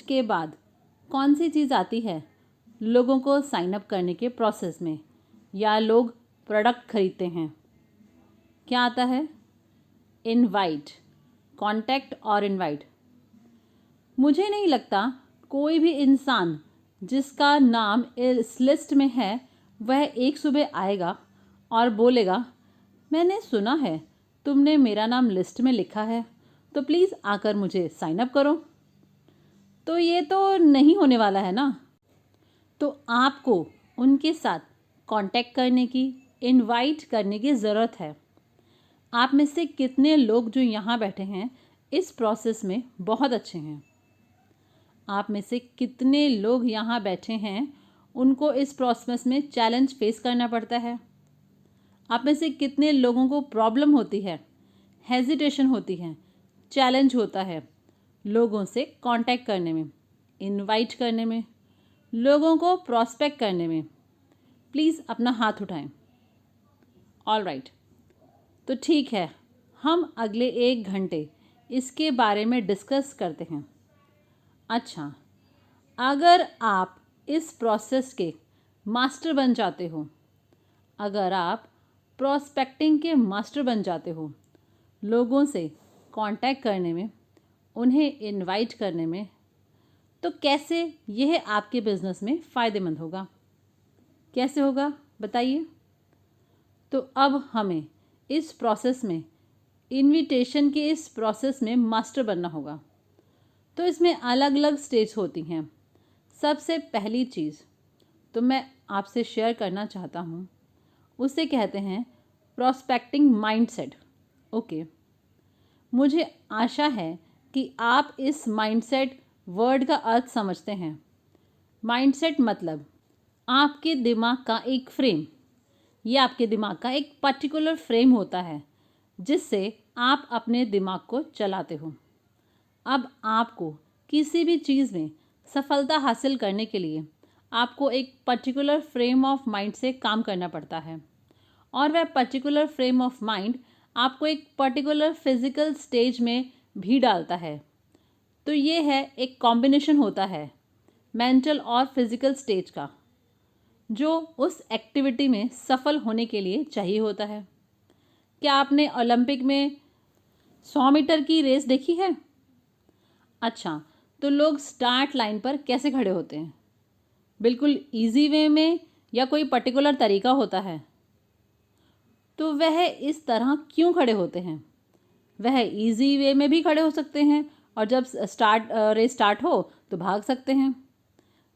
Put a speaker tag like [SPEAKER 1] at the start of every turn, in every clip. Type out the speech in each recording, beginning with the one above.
[SPEAKER 1] के बाद कौन सी चीज़ आती है लोगों को साइन अप करने के प्रोसेस में, या लोग प्रोडक्ट खरीदते हैं? क्या आता है? इनवाइट, कांटेक्ट और इनवाइट। मुझे नहीं लगता कोई भी इंसान जिसका नाम इस लिस्ट में है वह एक सुबह आएगा और बोलेगा, मैंने सुना है तुमने मेरा नाम लिस्ट में लिखा है, तो प्लीज़ आकर मुझे साइन अप करो। तो ये तो नहीं होने वाला है ना। तो आपको उनके साथ कांटेक्ट करने की, इनवाइट करने की ज़रूरत है। आप में से कितने लोग जो यहाँ बैठे हैं इस प्रोसेस में बहुत अच्छे हैं? आप में से कितने लोग यहाँ बैठे हैं उनको इस प्रोसेस में चैलेंज फेस करना पड़ता है? आप में से कितने लोगों को प्रॉब्लम होती है, हेजिटेशन होती है, चैलेंज होता है लोगों से कांटेक्ट करने में, इनवाइट करने में, लोगों को प्रॉस्पेक्ट करने में? प्लीज़ अपना हाथ उठाएं। ऑल राइट, तो ठीक है, हम अगले 1 घंटे इसके बारे में डिस्कस करते हैं। अच्छा, अगर आप इस प्रोसेस के मास्टर बन जाते हो, अगर आप प्रॉस्पेक्टिंग के मास्टर बन जाते हो, लोगों से कांटेक्ट करने में, उन्हें इनवाइट करने में, तो कैसे यह आपके बिजनेस में फ़ायदेमंद होगा? कैसे होगा बताइए। तो अब हमें इस प्रोसेस में, इनविटेशन के इस प्रोसेस में मास्टर बनना होगा। तो इसमें अलग अलग स्टेज होती हैं। सबसे पहली चीज़ तो मैं आपसे शेयर करना चाहता हूँ, उसे कहते हैं प्रॉस्पेक्टिंग माइंडसेट। ओके, मुझे आशा है कि आप इस माइंडसेट वर्ड का अर्थ समझते हैं। माइंडसेट मतलब आपके दिमाग का एक फ्रेम, ये आपके दिमाग का एक पर्टिकुलर फ्रेम होता है जिससे आप अपने दिमाग को चलाते हो। अब आपको किसी भी चीज़ में सफलता हासिल करने के लिए आपको एक पर्टिकुलर फ्रेम ऑफ माइंड से काम करना पड़ता है, और वह पर्टिकुलर फ्रेम ऑफ माइंड आपको एक पर्टिकुलर फिजिकल स्टेज में भी डालता है। तो ये है एक कॉम्बिनेशन होता है मेंटल और फिजिकल स्टेज का, जो उस एक्टिविटी में सफल होने के लिए चाहिए होता है। क्या आपने ओलंपिक में 100 मीटर की रेस देखी है? अच्छा, तो लोग स्टार्ट लाइन पर कैसे खड़े होते हैं? बिल्कुल इजी वे में, या कोई पर्टिकुलर तरीका होता है? तो वह इस तरह क्यों खड़े होते हैं? वह इजी वे में भी खड़े हो सकते हैं, और जब रेस स्टार्ट हो तो भाग सकते हैं,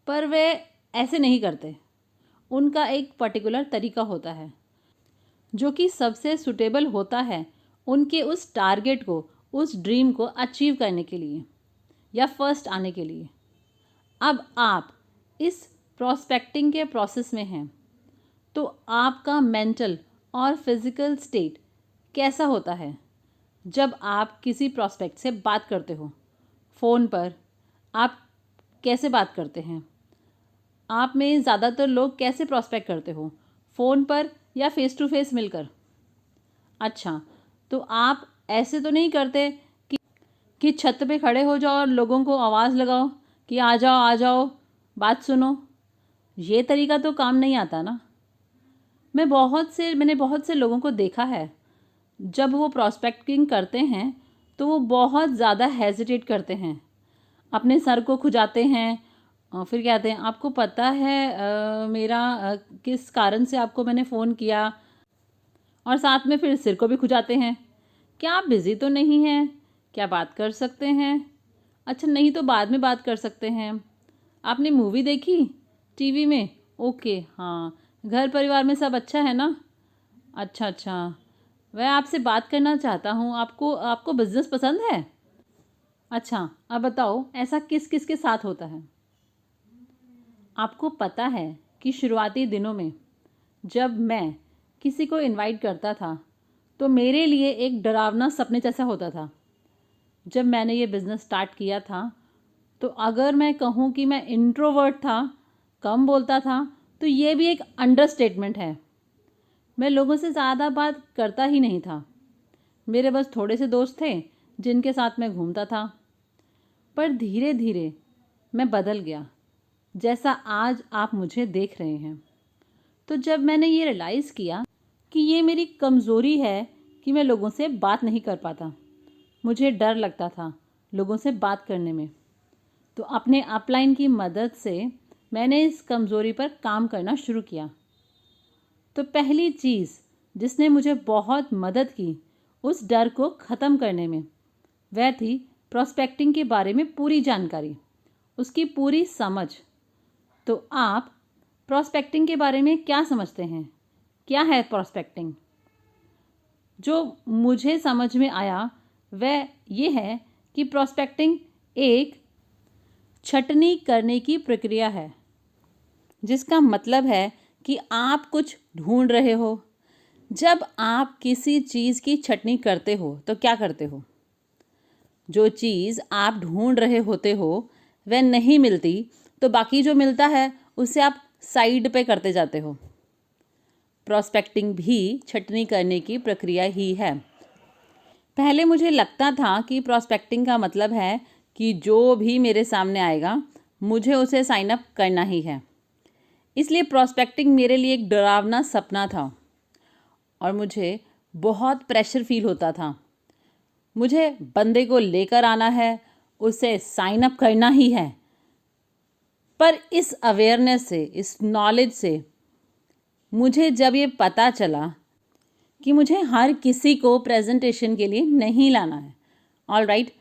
[SPEAKER 1] पर वे ऐसे नहीं करते। उनका एक पर्टिकुलर तरीका होता है जो कि सबसे सुटेबल होता है उनके उस टारगेट को, उस ड्रीम को अचीव करने के लिए या फर्स्ट आने के लिए। अब आप इस प्रॉस्पेक्टिंग के प्रोसेस में हैं, तो आपका मेंटल और फिजिकल स्टेट कैसा होता है? जब आप किसी प्रॉस्पेक्ट से बात करते हो फ़ोन पर, आप कैसे बात करते हैं? आप में ज़्यादातर लोग कैसे प्रॉस्पेक्ट करते हो, फ़ोन पर या फेस टू फेस मिलकर? अच्छा, तो आप ऐसे तो नहीं करते कि छत पे खड़े हो जाओ और लोगों को आवाज़ लगाओ कि आ जाओ आ जाओ, बात सुनो। ये तरीका तो काम नहीं आता ना। मैंने बहुत से लोगों को देखा है, जब वो प्रॉस्पेक्टिंग करते हैं तो वो बहुत ज़्यादा हेजिटेट करते हैं, अपने सर को खुजाते हैं, और फिर कहते हैं आपको पता है किस कारण से आपको मैंने फ़ोन किया, और साथ में फिर सिर को भी खुजाते हैं। क्या आप बिज़ी तो नहीं हैं? क्या बात कर सकते हैं? अच्छा, नहीं तो बाद में बात कर सकते हैं। आपने मूवी देखी टीवी में? ओके, हाँ। घर परिवार में सब अच्छा है ना? अच्छा अच्छा, मैं आपसे बात करना चाहता हूँ। आपको आपको बिज़नेस पसंद है? अच्छा, अब बताओ ऐसा किस किस के साथ होता है? आपको पता है कि शुरुआती दिनों में जब मैं किसी को इनवाइट करता था तो मेरे लिए एक डरावना सपने जैसा होता था। जब मैंने ये बिज़नेस स्टार्ट किया था, तो अगर मैं कहूँ कि मैं इंट्रोवर्ट था, कम बोलता था, तो ये भी एक अंडरस्टेटमेंट है। मैं लोगों से ज़्यादा बात करता ही नहीं था। मेरे बस थोड़े से दोस्त थे जिनके साथ मैं घूमता था। पर धीरे धीरे मैं बदल गया, जैसा आज आप मुझे देख रहे हैं। तो जब मैंने ये रियलाइज़ किया कि ये मेरी कमज़ोरी है कि मैं लोगों से बात नहीं कर पाता, मुझे डर लगता था लोगों से बात करने में, तो अपने अपलाइन की मदद से मैंने इस कमज़ोरी पर काम करना शुरू किया। तो पहली चीज़ जिसने मुझे बहुत मदद की उस डर को ख़त्म करने में, वह थी प्रॉस्पेक्टिंग के बारे में पूरी जानकारी, उसकी पूरी समझ। तो आप प्रॉस्पेक्टिंग के बारे में क्या समझते हैं? क्या है प्रॉस्पेक्टिंग? जो मुझे समझ में आया वह ये है कि प्रॉस्पेक्टिंग एक छटनी करने की प्रक्रिया है, जिसका मतलब है कि आप कुछ ढूंढ रहे हो। जब आप किसी चीज़ की छटनी करते हो तो क्या करते हो? जो चीज़ आप ढूंढ रहे होते हो वह नहीं मिलती तो बाकी जो मिलता है उसे आप साइड पे करते जाते हो। प्रॉस्पेक्टिंग भी छटनी करने की प्रक्रिया ही है। पहले मुझे लगता था कि प्रॉस्पेक्टिंग का मतलब है कि जो भी मेरे सामने आएगा मुझे उसे साइन अप करना ही है। इसलिए प्रॉस्पेक्टिंग मेरे लिए एक डरावना सपना था और मुझे बहुत प्रेशर फील होता था। मुझे बंदे को लेकर आना है, उसे साइन अप करना ही है। पर इस अवेयरनेस से, इस नॉलेज से मुझे जब ये पता चला कि मुझे हर किसी को प्रेजेंटेशन के लिए नहीं लाना है, ऑल राइट,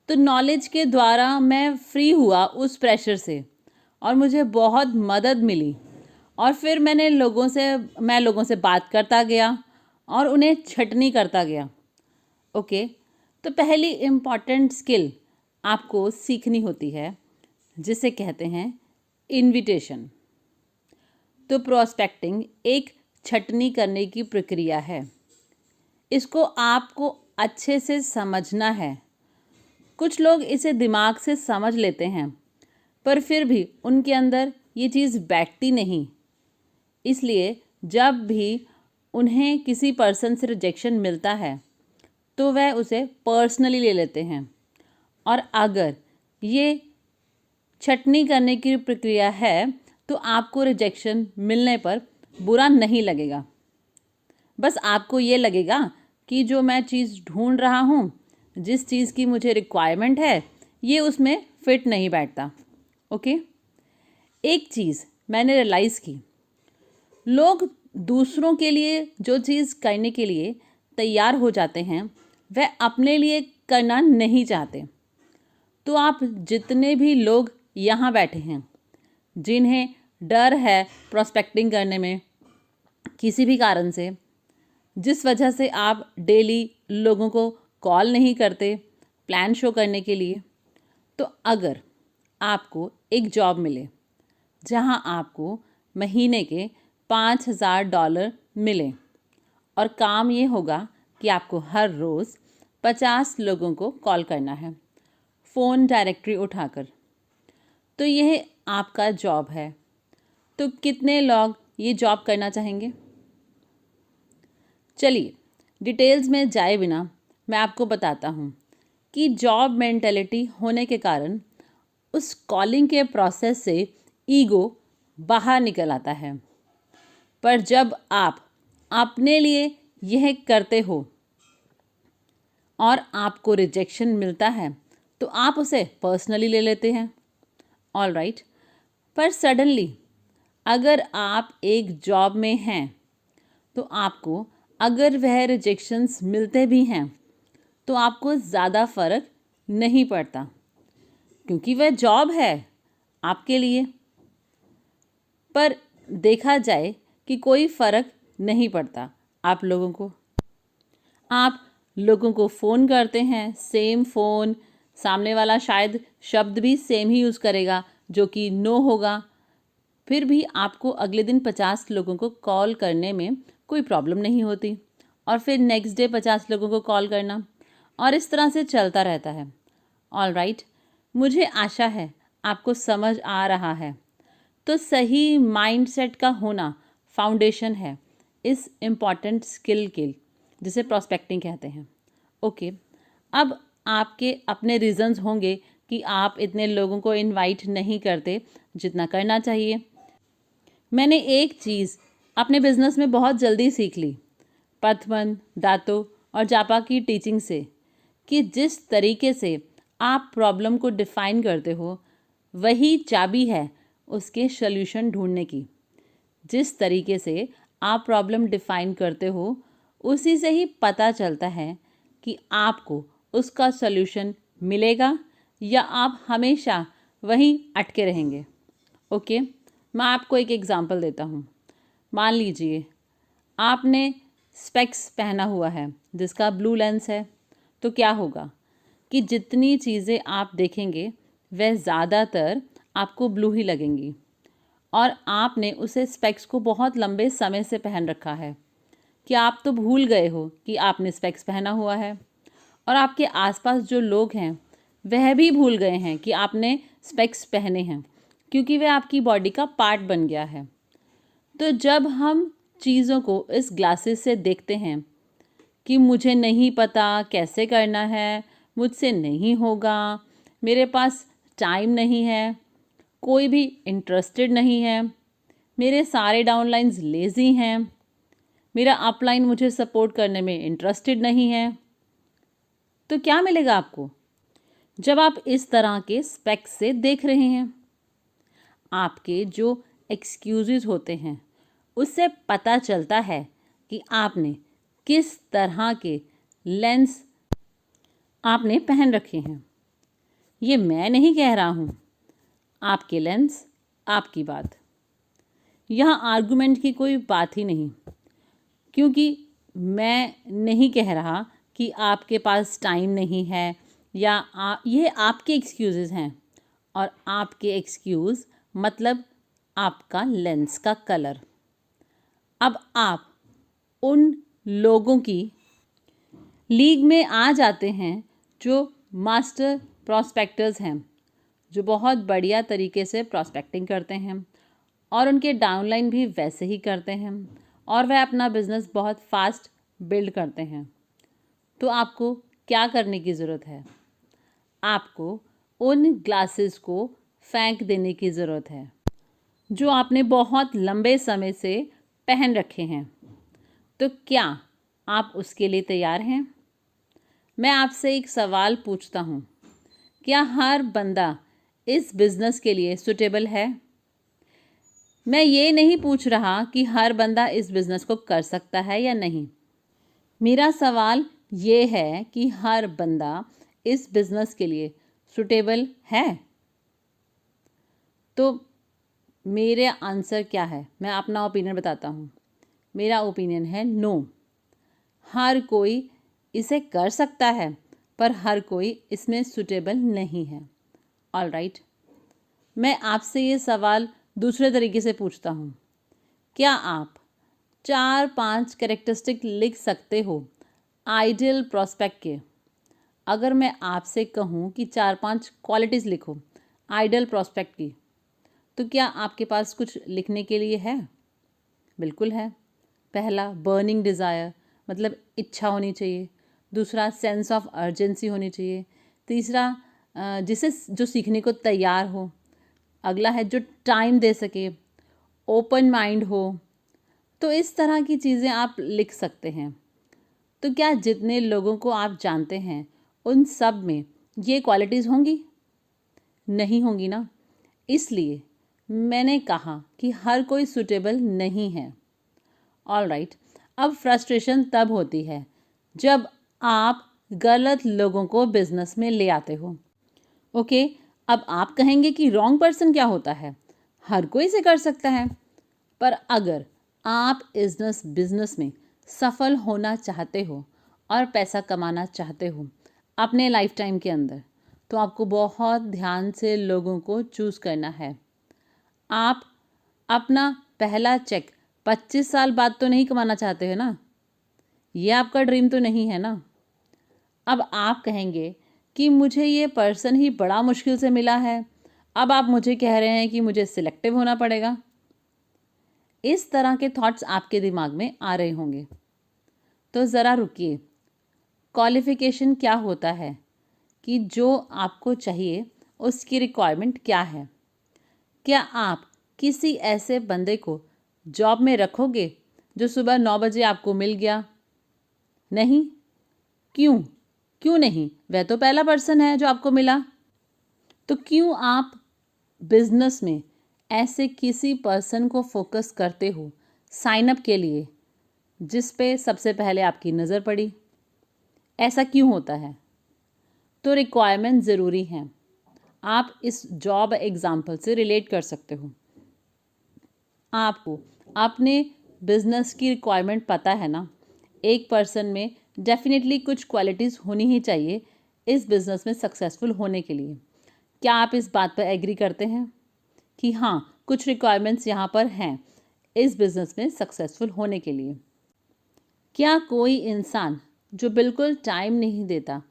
[SPEAKER 1] तो नॉलेज के द्वारा मैं फ्री हुआ उस प्रेशर से और मुझे बहुत मदद मिली। और फिर मैं लोगों से बात करता गया और उन्हें छटनी करता गया। ओके, तो पहली इम्पॉर्टेंट स्किल आपको सीखनी होती है जिसे कहते हैं इनविटेशन। तो प्रॉस्पेक्टिंग एक छटनी करने की प्रक्रिया है। इसको आपको अच्छे से समझना है। कुछ लोग इसे दिमाग से समझ लेते हैं पर फिर भी उनके अंदर ये चीज़ बैठती नहीं। इसलिए जब भी उन्हें किसी पर्सन से रिजेक्शन मिलता है तो वह उसे पर्सनली ले लेते हैं। और अगर ये छटनी करने की प्रक्रिया है तो आपको रिजेक्शन मिलने पर बुरा नहीं लगेगा। बस आपको ये लगेगा कि जो मैं चीज़ ढूंढ रहा हूँ, जिस चीज़ की मुझे रिक्वायरमेंट है, ये उसमें फिट नहीं बैठता। ओके, एक चीज़ मैंने रियलाइज़ की, लोग दूसरों के लिए जो चीज़ करने के लिए तैयार हो जाते हैं वह अपने लिए करना नहीं चाहते। तो आप जितने भी लोग यहाँ बैठे हैं जिन्हें डर है प्रॉस्पेक्टिंग करने में किसी भी कारण से, जिस वजह से आप डेली लोगों को कॉल नहीं करते प्लान शो करने के लिए, तो अगर आपको एक जॉब मिले जहाँ आपको महीने के $5,000 मिले और काम ये होगा कि आपको हर रोज़ 50 लोगों को कॉल करना है फ़ोन डायरेक्टरी उठाकर, तो यह आपका जॉब है। तो कितने लोग ये जॉब करना चाहेंगे? चलिए डिटेल्स में जाए बिना मैं आपको बताता हूँ कि जॉब मेंटालिटी होने के कारण उस कॉलिंग के प्रोसेस से ईगो बाहर निकल आता है। पर जब आप अपने लिए यह करते हो और आपको रिजेक्शन मिलता है तो आप उसे पर्सनली ले लेते हैं, ऑल राइट। पर सडनली अगर आप एक जॉब में हैं तो आपको अगर वह रिजेक्शंस मिलते भी हैं तो आपको ज़्यादा फ़र्क नहीं पड़ता क्योंकि वह जॉब है आपके लिए। पर देखा जाए कि कोई फ़र्क नहीं पड़ता आप लोगों को। आप लोगों को फ़ोन करते हैं, सेम फ़ोन, सामने वाला शायद शब्द भी सेम ही यूज़ करेगा जो कि नो होगा, फिर भी आपको अगले दिन 50 लोगों को कॉल करने में कोई प्रॉब्लम नहीं होती और फिर नेक्स्ट डे 50 लोगों को कॉल करना, और इस तरह से चलता रहता है। ऑल राइट, मुझे आशा है आपको समझ आ रहा है। तो सही माइंडसेट का होना फाउंडेशन है इस इम्पॉर्टेंट स्किल के, जिसे प्रॉस्पेक्टिंग कहते हैं। ओके, अब आपके अपने रीज़न्स होंगे कि कि आप इतने लोगों को इनवाइट नहीं करते जितना करना चाहिए। मैंने एक चीज़ अपने बिजनेस में बहुत जल्दी सीख ली पथमन, दातो और जापा की टीचिंग से, कि जिस तरीके से आप प्रॉब्लम को डिफाइन करते हो वही चाबी है उसके सॉल्यूशन ढूंढने की। जिस तरीके से आप प्रॉब्लम डिफाइन करते हो उसी से ही पता चलता है कि आपको उसका सॉल्यूशन मिलेगा या आप हमेशा वहीं अटके रहेंगे। ओके, मैं आपको एक एग्जांपल देता हूँ। मान लीजिए आपने स्पेक्स पहना हुआ है जिसका ब्लू लेंस है, तो क्या होगा कि जितनी चीज़ें आप देखेंगे वह ज़्यादातर आपको ब्लू ही लगेंगी, और आपने उसे स्पेक्स को बहुत लंबे समय से पहन रखा है कि आप तो भूल गए हो कि आपने स्पेक्स पहना हुआ है, और आपके आसपास जो लोग हैं वह भी भूल गए हैं कि आपने स्पेक्स पहने हैं, क्योंकि वह आपकी बॉडी का पार्ट बन गया है। तो जब हम चीज़ों को इस ग्लासेस से देखते हैं कि मुझे नहीं पता कैसे करना है, मुझसे नहीं होगा, मेरे पास टाइम नहीं है, कोई भी इंटरेस्टेड नहीं है, मेरे सारे डाउनलाइंस लेज़ी हैं, मेरा अपलाइन मुझे सपोर्ट करने में इंटरेस्टेड नहीं है, तो क्या मिलेगा आपको जब आप इस तरह के स्पेक्स से देख रहे हैं? आपके जो एक्सक्यूजेस होते हैं उससे पता चलता है कि आपने किस तरह के लेंस आपने पहन रखे हैं। ये मैं नहीं कह रहा हूँ, आपके लेंस, आपकी बात। यहाँ आर्गुमेंट की कोई बात ही नहीं, क्योंकि मैं नहीं कह रहा कि आपके पास टाइम नहीं है या ये आपके एक्सक्यूज़ेस हैं, और आपके एक्सक्यूज़ मतलब आपका लेंस का कलर। अब आप उन लोगों की लीग में आ जाते हैं जो मास्टर प्रॉस्पेक्टर्स हैं, जो बहुत बढ़िया तरीके से प्रॉस्पेक्टिंग करते हैं और उनके डाउनलाइन भी वैसे ही करते हैं, और वह अपना बिजनेस बहुत फास्ट बिल्ड करते हैं। तो आपको क्या करने की ज़रूरत है? आपको उन ग्लासेस को फेंक देने की ज़रूरत है जो आपने बहुत लंबे समय से पहन रखे हैं। तो क्या आप उसके लिए तैयार हैं? मैं आपसे एक सवाल पूछता हूँ, क्या हर बंदा इस बिज़नेस के लिए सुटेबल है? मैं ये नहीं पूछ रहा कि हर बंदा इस बिज़नेस को कर सकता है या नहीं। मेरा सवाल ये है कि हर बंदा इस बिज़नेस के लिए सुटेबल है? तो मेरा आंसर क्या है? मैं अपना ओपिनियन बताता हूँ। मेरा ओपिनियन है नो। हर कोई इसे कर सकता है पर हर कोई इसमें सुटेबल नहीं है। ऑल राइट, मैं आपसे ये सवाल दूसरे तरीके से पूछता हूँ, क्या आप 4-5 कैरेक्टरिस्टिक लिख सकते हो आइडियल प्रॉस्पेक्ट के? अगर मैं आपसे कहूँ कि 4-5 क्वालिटीज़ लिखो आइडियल प्रॉस्पेक्ट की, तो क्या आपके पास कुछ लिखने के लिए है? बिल्कुल है। पहला, बर्निंग डिज़ायर, मतलब इच्छा होनी चाहिए। दूसरा, सेंस ऑफ अर्जेंसी होनी चाहिए। तीसरा, जिसे जो सीखने को तैयार हो। अगला है जो टाइम दे सके, ओपन माइंड हो। तो इस तरह की चीज़ें आप लिख सकते हैं। तो क्या जितने लोगों को आप जानते हैं उन सब में ये क्वालिटीज़ होंगी? नहीं होंगी ना। इसलिए मैंने कहा कि हर कोई सूटेबल नहीं है। ऑल राइट, अब फ्रस्ट्रेशन तब होती है जब आप गलत लोगों को बिजनेस में ले आते हो। ओके, अब आप कहेंगे कि रॉन्ग पर्सन क्या होता है? हर कोई इसे कर सकता है। पर अगर आप बिजनेस में सफल होना चाहते हो और पैसा कमाना चाहते हो अपने लाइफ टाइम के अंदर, तो आपको बहुत ध्यान से लोगों को चूज़ करना है। आप अपना पहला चेक 25 साल बाद तो नहीं कमाना चाहते हो ना? ये आपका ड्रीम तो नहीं है ना? अब आप कहेंगे कि मुझे ये पर्सन ही बड़ा मुश्किल से मिला है, अब आप मुझे कह रहे हैं कि मुझे सिलेक्टिव होना पड़ेगा। इस तरह के थॉट्स आपके दिमाग में आ रहे होंगे। तो ज़रा रुकिए। क्वालिफ़िकेशन क्या होता है कि जो आपको चाहिए उसकी रिक्वायरमेंट क्या है। क्या आप किसी ऐसे बंदे को जॉब में रखोगे जो सुबह 9 बजे आपको मिल गया? नहीं। क्यों? क्यों नहीं? वह तो पहला पर्सन है जो आपको मिला। तो क्यों आप बिजनेस में ऐसे किसी पर्सन को फोकस करते हो साइन अप के लिए जिस पे सबसे पहले आपकी नज़र पड़ी? ऐसा क्यों होता है? तो रिक्वायरमेंट ज़रूरी हैं। आप इस जॉब एग्जाम्पल से रिलेट कर सकते हो। आपको अपने बिजनेस की रिक्वायरमेंट पता है ना। एक पर्सन में डेफिनेटली कुछ क्वालिटीज़ होनी ही चाहिए इस बिज़नेस में सक्सेसफुल होने के लिए। क्या आप इस बात पर एग्री करते हैं कि हाँ, कुछ रिक्वायरमेंट्स यहाँ पर हैं इस बिज़नेस में सक्सेसफुल होने के लिए? क्या कोई इंसान जो बिल्कुल टाइम नहीं देता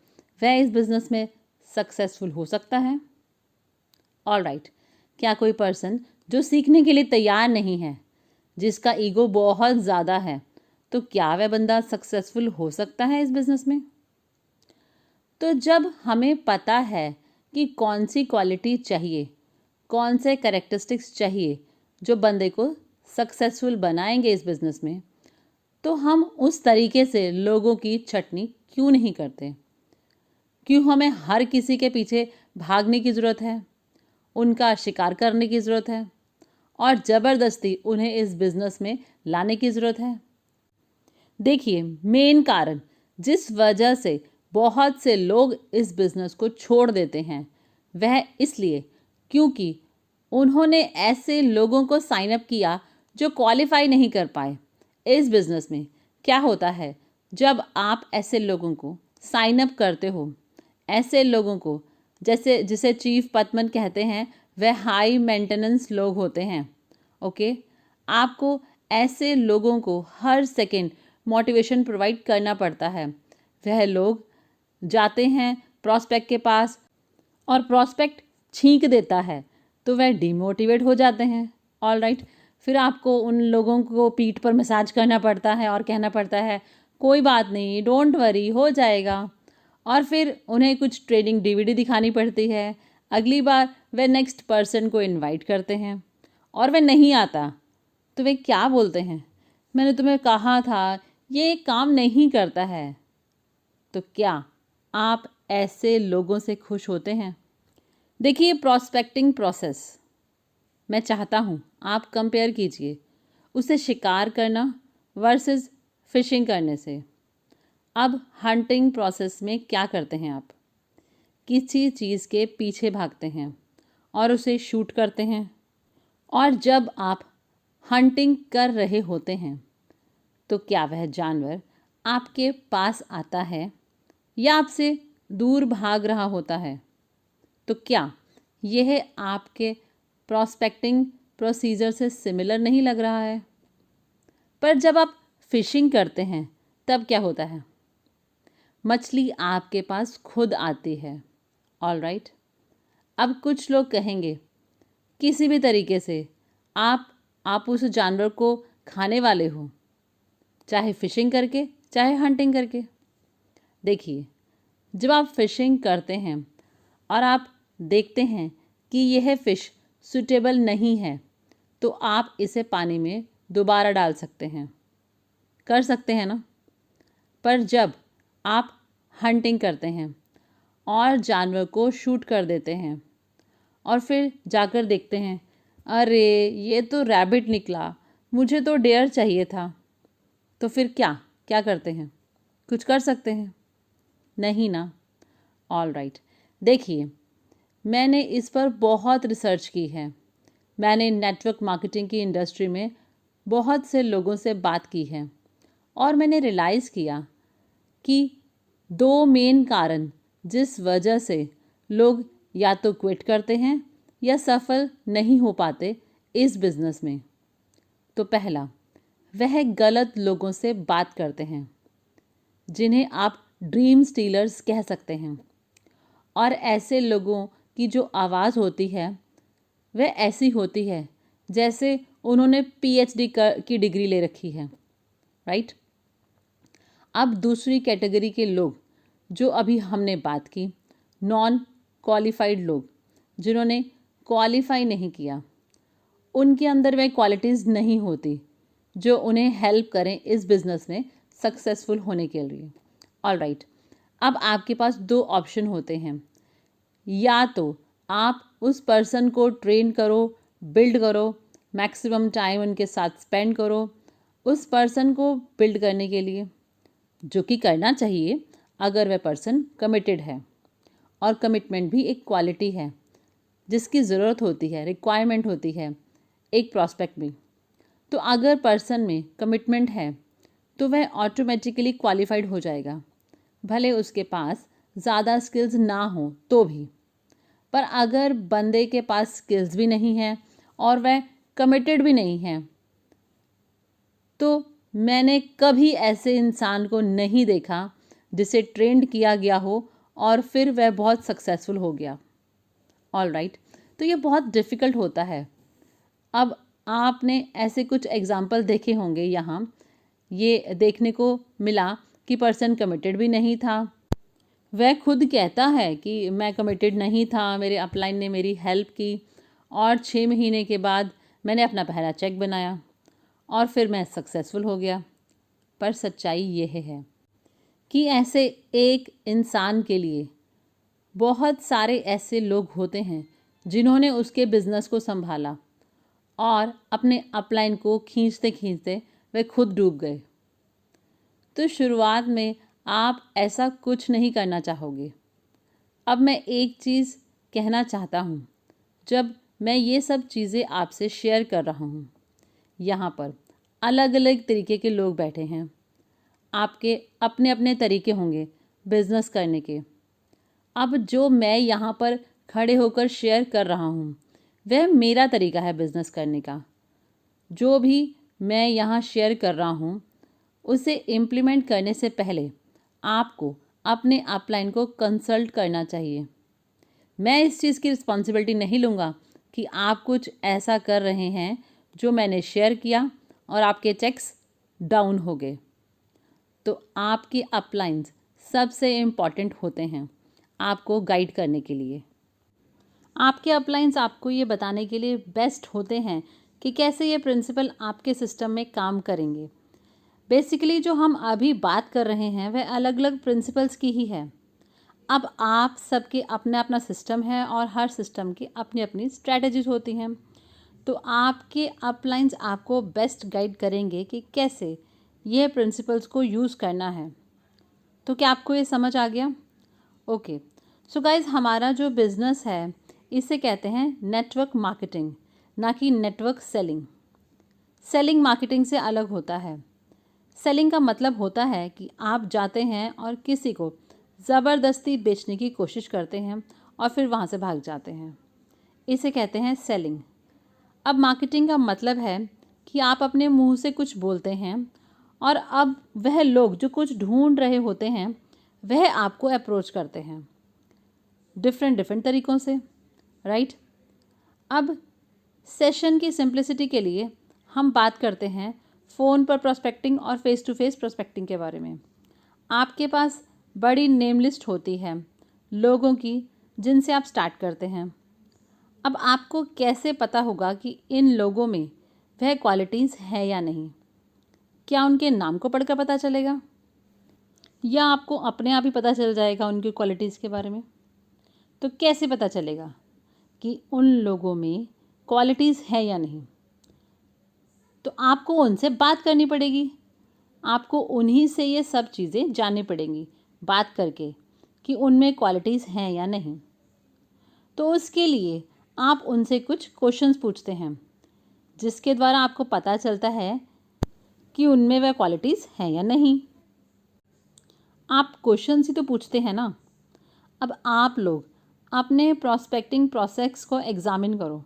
[SPEAKER 1] वह इस बिज़नेस में सक्सेसफुल हो सकता है? ऑलराइट। क्या कोई पर्सन जो सीखने के लिए तैयार नहीं है, जिसका ईगो बहुत ज़्यादा है, तो क्या वह बंदा सक्सेसफुल हो सकता है इस बिज़नेस में? तो जब हमें पता है कि कौन सी क्वालिटी चाहिए, कौन से कैरेक्टरिस्टिक्स चाहिए जो बंदे को सक्सेसफुल बनाएंगे इस बिज़नेस में, तो हम उस तरीके से लोगों की छटनी क्यों नहीं करते? क्यों हमें हर किसी के पीछे भागने की ज़रूरत है, उनका शिकार करने की ज़रूरत है और ज़बरदस्ती उन्हें इस बिज़नेस में लाने की ज़रूरत है? देखिए, मेन कारण जिस वजह से बहुत से लोग इस बिज़नेस को छोड़ देते हैं वह इसलिए क्योंकि उन्होंने ऐसे लोगों को साइन अप किया जो क्वालिफाई नहीं कर पाए इस बिज़नेस में। क्या होता है जब आप ऐसे लोगों को साइन अप करते हो, ऐसे लोगों को जैसे जिसे चीफ पतमन कहते हैं, वह हाई मेंटेनेंस लोग होते हैं। ओके, आपको ऐसे लोगों को हर सेकंड मोटिवेशन प्रोवाइड करना पड़ता है। वह लोग जाते हैं प्रॉस्पेक्ट के पास और प्रॉस्पेक्ट छींक देता है तो वह डिमोटिवेट हो जाते हैं। ऑलराइट, फिर आपको उन लोगों को पीठ पर मसाज करना पड़ता है और कहना पड़ता है कोई बात नहीं, डोंट वरी, हो जाएगा। और फिर उन्हें कुछ ट्रेनिंग डीवीडी दिखानी पड़ती है। अगली बार वे नेक्स्ट पर्सन को इनवाइट करते हैं और वह नहीं आता तो वे क्या बोलते हैं, मैंने तुम्हें कहा था ये काम नहीं करता है। तो क्या आप ऐसे लोगों से खुश होते हैं? देखिए, प्रॉस्पेक्टिंग प्रोसेस मैं चाहता हूँ आप कंपेयर कीजिए उसे शिकार करना वर्सेस फिशिंग करने से। अब हंटिंग प्रोसेस में क्या करते हैं आप? किसी चीज़ के पीछे भागते हैं और उसे शूट करते हैं। और जब आप हंटिंग कर रहे होते हैं तो क्या वह जानवर आपके पास आता है या आपसे दूर भाग रहा होता है? तो क्या यह आपके प्रॉस्पेक्टिंग प्रोसीजर से सिमिलर नहीं लग रहा है? पर जब आप फिशिंग करते हैं तब क्या होता है? मछली आपके पास खुद आती है। ऑलराइट, अब कुछ लोग कहेंगे किसी भी तरीके से आप उस जानवर को खाने वाले हो, चाहे फिशिंग करके चाहे हंटिंग करके। देखिए, जब आप फिशिंग करते हैं और आप देखते हैं कि यह फ़िश सूटेबल नहीं है तो आप इसे पानी में दोबारा डाल सकते हैं, कर सकते हैं ना। पर जब आप हंटिंग करते हैं और जानवर को शूट कर देते हैं और फिर जाकर देखते हैं अरे ये तो रैबिट निकला, मुझे तो डेयर चाहिए था, तो फिर क्या क्या करते हैं? कुछ कर सकते हैं? नहीं ना। ऑलराइट, देखिए, मैंने इस पर बहुत रिसर्च की है। मैंने नेटवर्क मार्केटिंग की इंडस्ट्री में बहुत से लोगों से बात की है और मैंने रियलाइज़ किया कि दो मेन कारण जिस वजह से लोग या तो क्विट करते हैं या सफल नहीं हो पाते इस बिज़नेस में। तो पहला, वह गलत लोगों से बात करते हैं जिन्हें आप ड्रीम स्टीलर्स कह सकते हैं। और ऐसे लोगों की जो आवाज़ होती है वह ऐसी होती है जैसे उन्होंने पीएचडी की डिग्री ले रखी है। राइट। अब दूसरी कैटेगरी के लोग जो अभी हमने बात की, नॉन क्वालिफाइड लोग, जिन्होंने क्वालिफाई नहीं किया, उनके अंदर वह क्वालिटीज़ नहीं होती जो उन्हें हेल्प करें इस बिज़नेस में सक्सेसफुल होने के लिए। ऑलराइट, अब आपके पास दो ऑप्शन होते हैं। या तो आप उस पर्सन को ट्रेन करो, बिल्ड करो, मैक्सिमम टाइम उनके साथ स्पेंड करो उस पर्सन को बिल्ड करने के लिए, जो कि करना चाहिए अगर वह पर्सन कमिटेड है। और कमिटमेंट भी एक क्वालिटी है जिसकी ज़रूरत होती है, रिक्वायरमेंट होती है एक प्रॉस्पेक्ट में। तो अगर पर्सन में कमिटमेंट है तो वह ऑटोमेटिकली क्वालिफाइड हो जाएगा, भले उसके पास ज़्यादा स्किल्स ना हो तो भी। पर अगर बंदे के पास स्किल्स भी नहीं है और वह कमिटेड भी नहीं है, तो मैंने कभी ऐसे इंसान को नहीं देखा जिसे ट्रेंड किया गया हो और फिर वह बहुत सक्सेसफुल हो गया। ऑलराइट, तो ये बहुत डिफ़िकल्ट होता है। अब आपने ऐसे कुछ एग्जाम्पल देखे होंगे, यहाँ ये देखने को मिला कि पर्सन कमिटेड भी नहीं था। वह खुद कहता है कि मैं कमिटेड नहीं था, मेरे अपलाइन ने मेरी हेल्प की और 6 महीने के बाद मैंने अपना पहला चेक बनाया और फिर मैं सक्सेसफुल हो गया। पर सच्चाई यह है कि ऐसे एक इंसान के लिए बहुत सारे ऐसे लोग होते हैं जिन्होंने उसके बिज़नेस को संभाला और अपने अपलाइन को खींचते खींचते वे खुद डूब गए। तो शुरुआत में आप ऐसा कुछ नहीं करना चाहोगे। अब मैं एक चीज़ कहना चाहता हूँ, जब मैं ये सब चीज़ें आपसे शेयर कर रहा हूँ, यहाँ पर अलग अलग तरीके के लोग बैठे हैं, आपके अपने अपने तरीके होंगे बिज़नेस करने के। अब जो मैं यहाँ पर खड़े होकर शेयर कर रहा हूँ वह मेरा तरीका है बिज़नेस करने का। जो भी मैं यहाँ शेयर कर रहा हूँ उसे इम्प्लीमेंट करने से पहले आपको अपने अपलाइन को कंसल्ट करना चाहिए। मैं इस चीज़ की रिस्पॉन्सिबिलिटी नहीं लूँगा कि आप कुछ ऐसा कर रहे हैं जो मैंने शेयर किया और आपके चेक्स डाउन हो गए। तो आपके अपलाइंस सबसे इम्पॉर्टेंट होते हैं आपको गाइड करने के लिए। आपके अपलाइंस आपको ये बताने के लिए बेस्ट होते हैं कि कैसे ये प्रिंसिपल आपके सिस्टम में काम करेंगे। बेसिकली जो हम अभी बात कर रहे हैं वह अलग अलग प्रिंसिपल्स की ही है। अब आप सबके अपना अपना सिस्टम है और हर सिस्टम की अपनी अपनी स्ट्रैटेजीज होती हैं। तो आपके अपलाइंस आपको बेस्ट गाइड करेंगे कि कैसे ये प्रिंसिपल्स को यूज़ करना है। तो क्या आपको ये समझ आ गया? ओके, सो गाइज, हमारा जो बिज़नेस है इसे कहते हैं नेटवर्क मार्केटिंग, ना कि नेटवर्क सेलिंग। सेलिंग मार्केटिंग से अलग होता है। सेलिंग का मतलब होता है कि आप जाते हैं और किसी को ज़बरदस्ती बेचने की कोशिश करते हैं और फिर वहाँ से भाग जाते हैं, इसे कहते हैं सेलिंग। अब मार्केटिंग का मतलब है कि आप अपने मुंह से कुछ बोलते हैं और अब वह लोग जो कुछ ढूंढ रहे होते हैं वह आपको अप्रोच करते हैं डिफरेंट तरीक़ों से, राइट। अब सेशन की सिंप्लिसिटी के लिए हम बात करते हैं फ़ोन पर प्रोस्पेक्टिंग और फेस टू फेस प्रोस्पेक्टिंग के बारे में। आपके पास बड़ी नेम लिस्ट होती है लोगों की जिनसे आप स्टार्ट करते हैं। अब आपको कैसे पता होगा कि इन लोगों में वह क्वालिटीज़ हैं या नहीं? क्या उनके नाम को पढ़कर पता चलेगा या आपको अपने आप ही पता चल जाएगा उनकी क्वालिटीज़ के बारे में? तो कैसे पता चलेगा कि उन लोगों में क्वालिटीज़ है या नहीं? तो आपको उनसे बात करनी पड़ेगी। आपको उन्हीं से ये सब चीज़ें जाननी पड़ेंगी बात करके कि उनमें क्वालिटीज़ हैं या नहीं। तो उसके लिए आप उनसे कुछ क्वेश्चंस पूछते हैं जिसके द्वारा आपको पता चलता है कि उनमें वह क्वालिटीज़ हैं या नहीं। आप क्वेश्चंस ही तो पूछते हैं ना। अब आप लोग अपने प्रॉस्पेक्टिंग प्रोसेस को एग्ज़ामिन करो।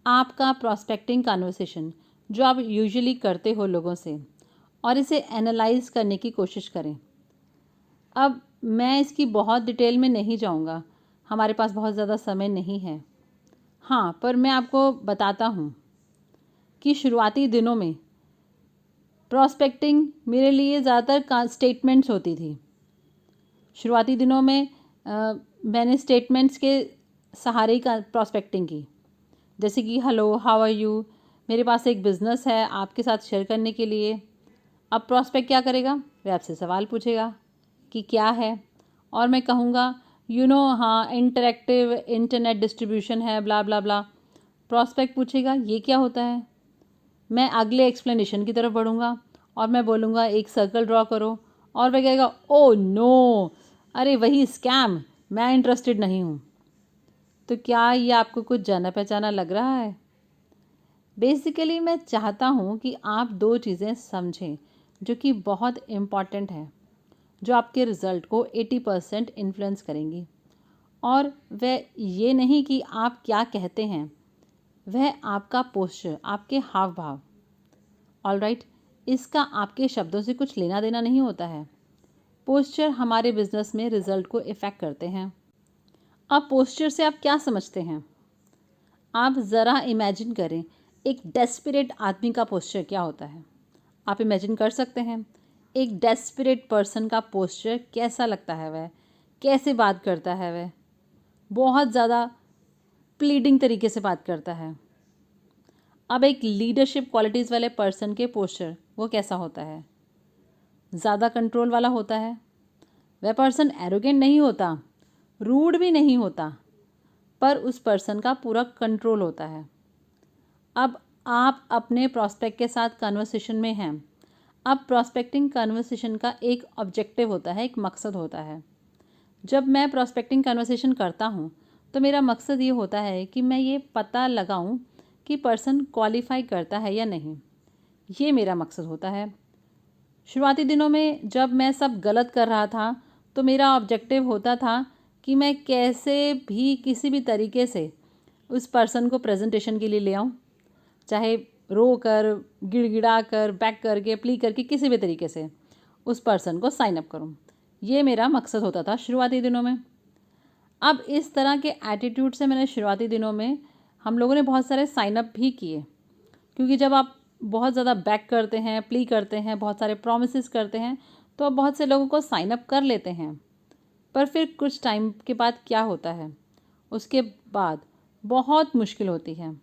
[SPEAKER 1] आपका प्रॉस्पेक्टिंग कन्वर्सेशन जो आप यूजुअली करते हो लोगों से, और इसे एनालाइज करने की कोशिश करें। अब मैं इसकी बहुत डिटेल में नहीं जाऊंगा, हमारे पास बहुत ज़्यादा समय नहीं है। हाँ, पर मैं आपको बताता हूँ कि शुरुआती दिनों में प्रॉस्पेक्टिंग मेरे लिए ज़्यादातर स्टेटमेंट्स होती थी। शुरुआती दिनों में मैंने स्टेटमेंट्स के सहारे का प्रॉस्पेक्टिंग की, जैसे कि हेलो, हाउ आर यू, मेरे पास एक बिज़नेस है आपके साथ शेयर करने के लिए। अब प्रॉस्पेक्ट क्या करेगा, वह आपसे सवाल पूछेगा कि क्या है, और मैं कहूँगा हाँ इंटरेक्टिव इंटरनेट डिस्ट्रीब्यूशन है ब्ला ब्ला ब्ला। प्रॉस्पेक्ट पूछेगा ये क्या होता है, मैं अगले एक्सप्लेनेशन की तरफ बढ़ूँगा और मैं बोलूँगा एक सर्कल ड्रॉ करो, और वह कहेगा ओ नो, अरे वही स्कैम, मैं इंटरेस्टेड नहीं हूँ। तो क्या ये आपको कुछ जाना पहचाना लग रहा है? बेसिकली मैं चाहता हूँ कि आप दो चीज़ें समझें जो कि बहुत इम्पॉर्टेंट है, जो आपके रिज़ल्ट को 80% इन्फ्लुएंस करेंगी। और वह ये नहीं कि आप क्या कहते हैं, वह आपका पोस्चर, आपके हाव भाव। ऑलराइट, इसका आपके शब्दों से कुछ लेना देना नहीं होता है। पोस्चर हमारे बिजनेस में रिजल्ट को इफ़ेक्ट करते हैं। अब पोस्चर से आप क्या समझते हैं? आप ज़रा इमेजिन करें एक डेस्परेट आदमी का पोस्चर क्या होता है। आप इमेजिन कर सकते हैं एक डेस्परेट पर्सन का पोस्चर कैसा लगता है, वह कैसे बात करता है, वह बहुत ज़्यादा प्लीडिंग तरीके से बात करता है। अब एक लीडरशिप क्वालिटीज़ वाले पर्सन के पोस्चर वो कैसा होता है? ज़्यादा कंट्रोल वाला होता है। वह पर्सन एरोगेंट नहीं होता, रूड भी नहीं होता, पर उस पर्सन का पूरा कंट्रोल होता है। अब आप अपने प्रॉस्पेक्ट के साथ कन्वर्सेशन में हैं। अब प्रॉस्पेक्टिंग कन्वर्सेशन का एक ऑब्जेक्टिव होता है, एक मकसद होता है। जब मैं प्रॉस्पेक्टिंग कन्वर्सेशन करता हूँ तो मेरा मकसद ये होता है कि मैं ये पता लगाऊँ कि पर्सन क्वालिफाई करता है या नहीं। ये मेरा मकसद होता है। शुरुआती दिनों में जब मैं सब गलत कर रहा था तो मेरा ऑब्जेक्टिव होता था कि मैं कैसे भी किसी भी तरीके से उस पर्सन को प्रेजेंटेशन के लिए ले आऊँ, चाहे रो कर, गिड़गिड़ा कर, बैक करके, प्ली करके, किसी भी तरीके से उस पर्सन को साइन अप करूँ। ये मेरा मकसद होता था शुरुआती दिनों में। अब इस तरह के एटीट्यूड से मैंने शुरुआती दिनों में हम लोगों ने बहुत सारे साइन अप भी किए, क्योंकि जब आप बहुत ज़्यादा बैक करते हैं, प्ली करते हैं, बहुत सारे प्रोमिसेस करते हैं, तो आप बहुत से लोगों को साइन अप कर लेते हैं। पर फिर कुछ टाइम के बाद क्या होता है, उसके बाद बहुत मुश्किल होती है।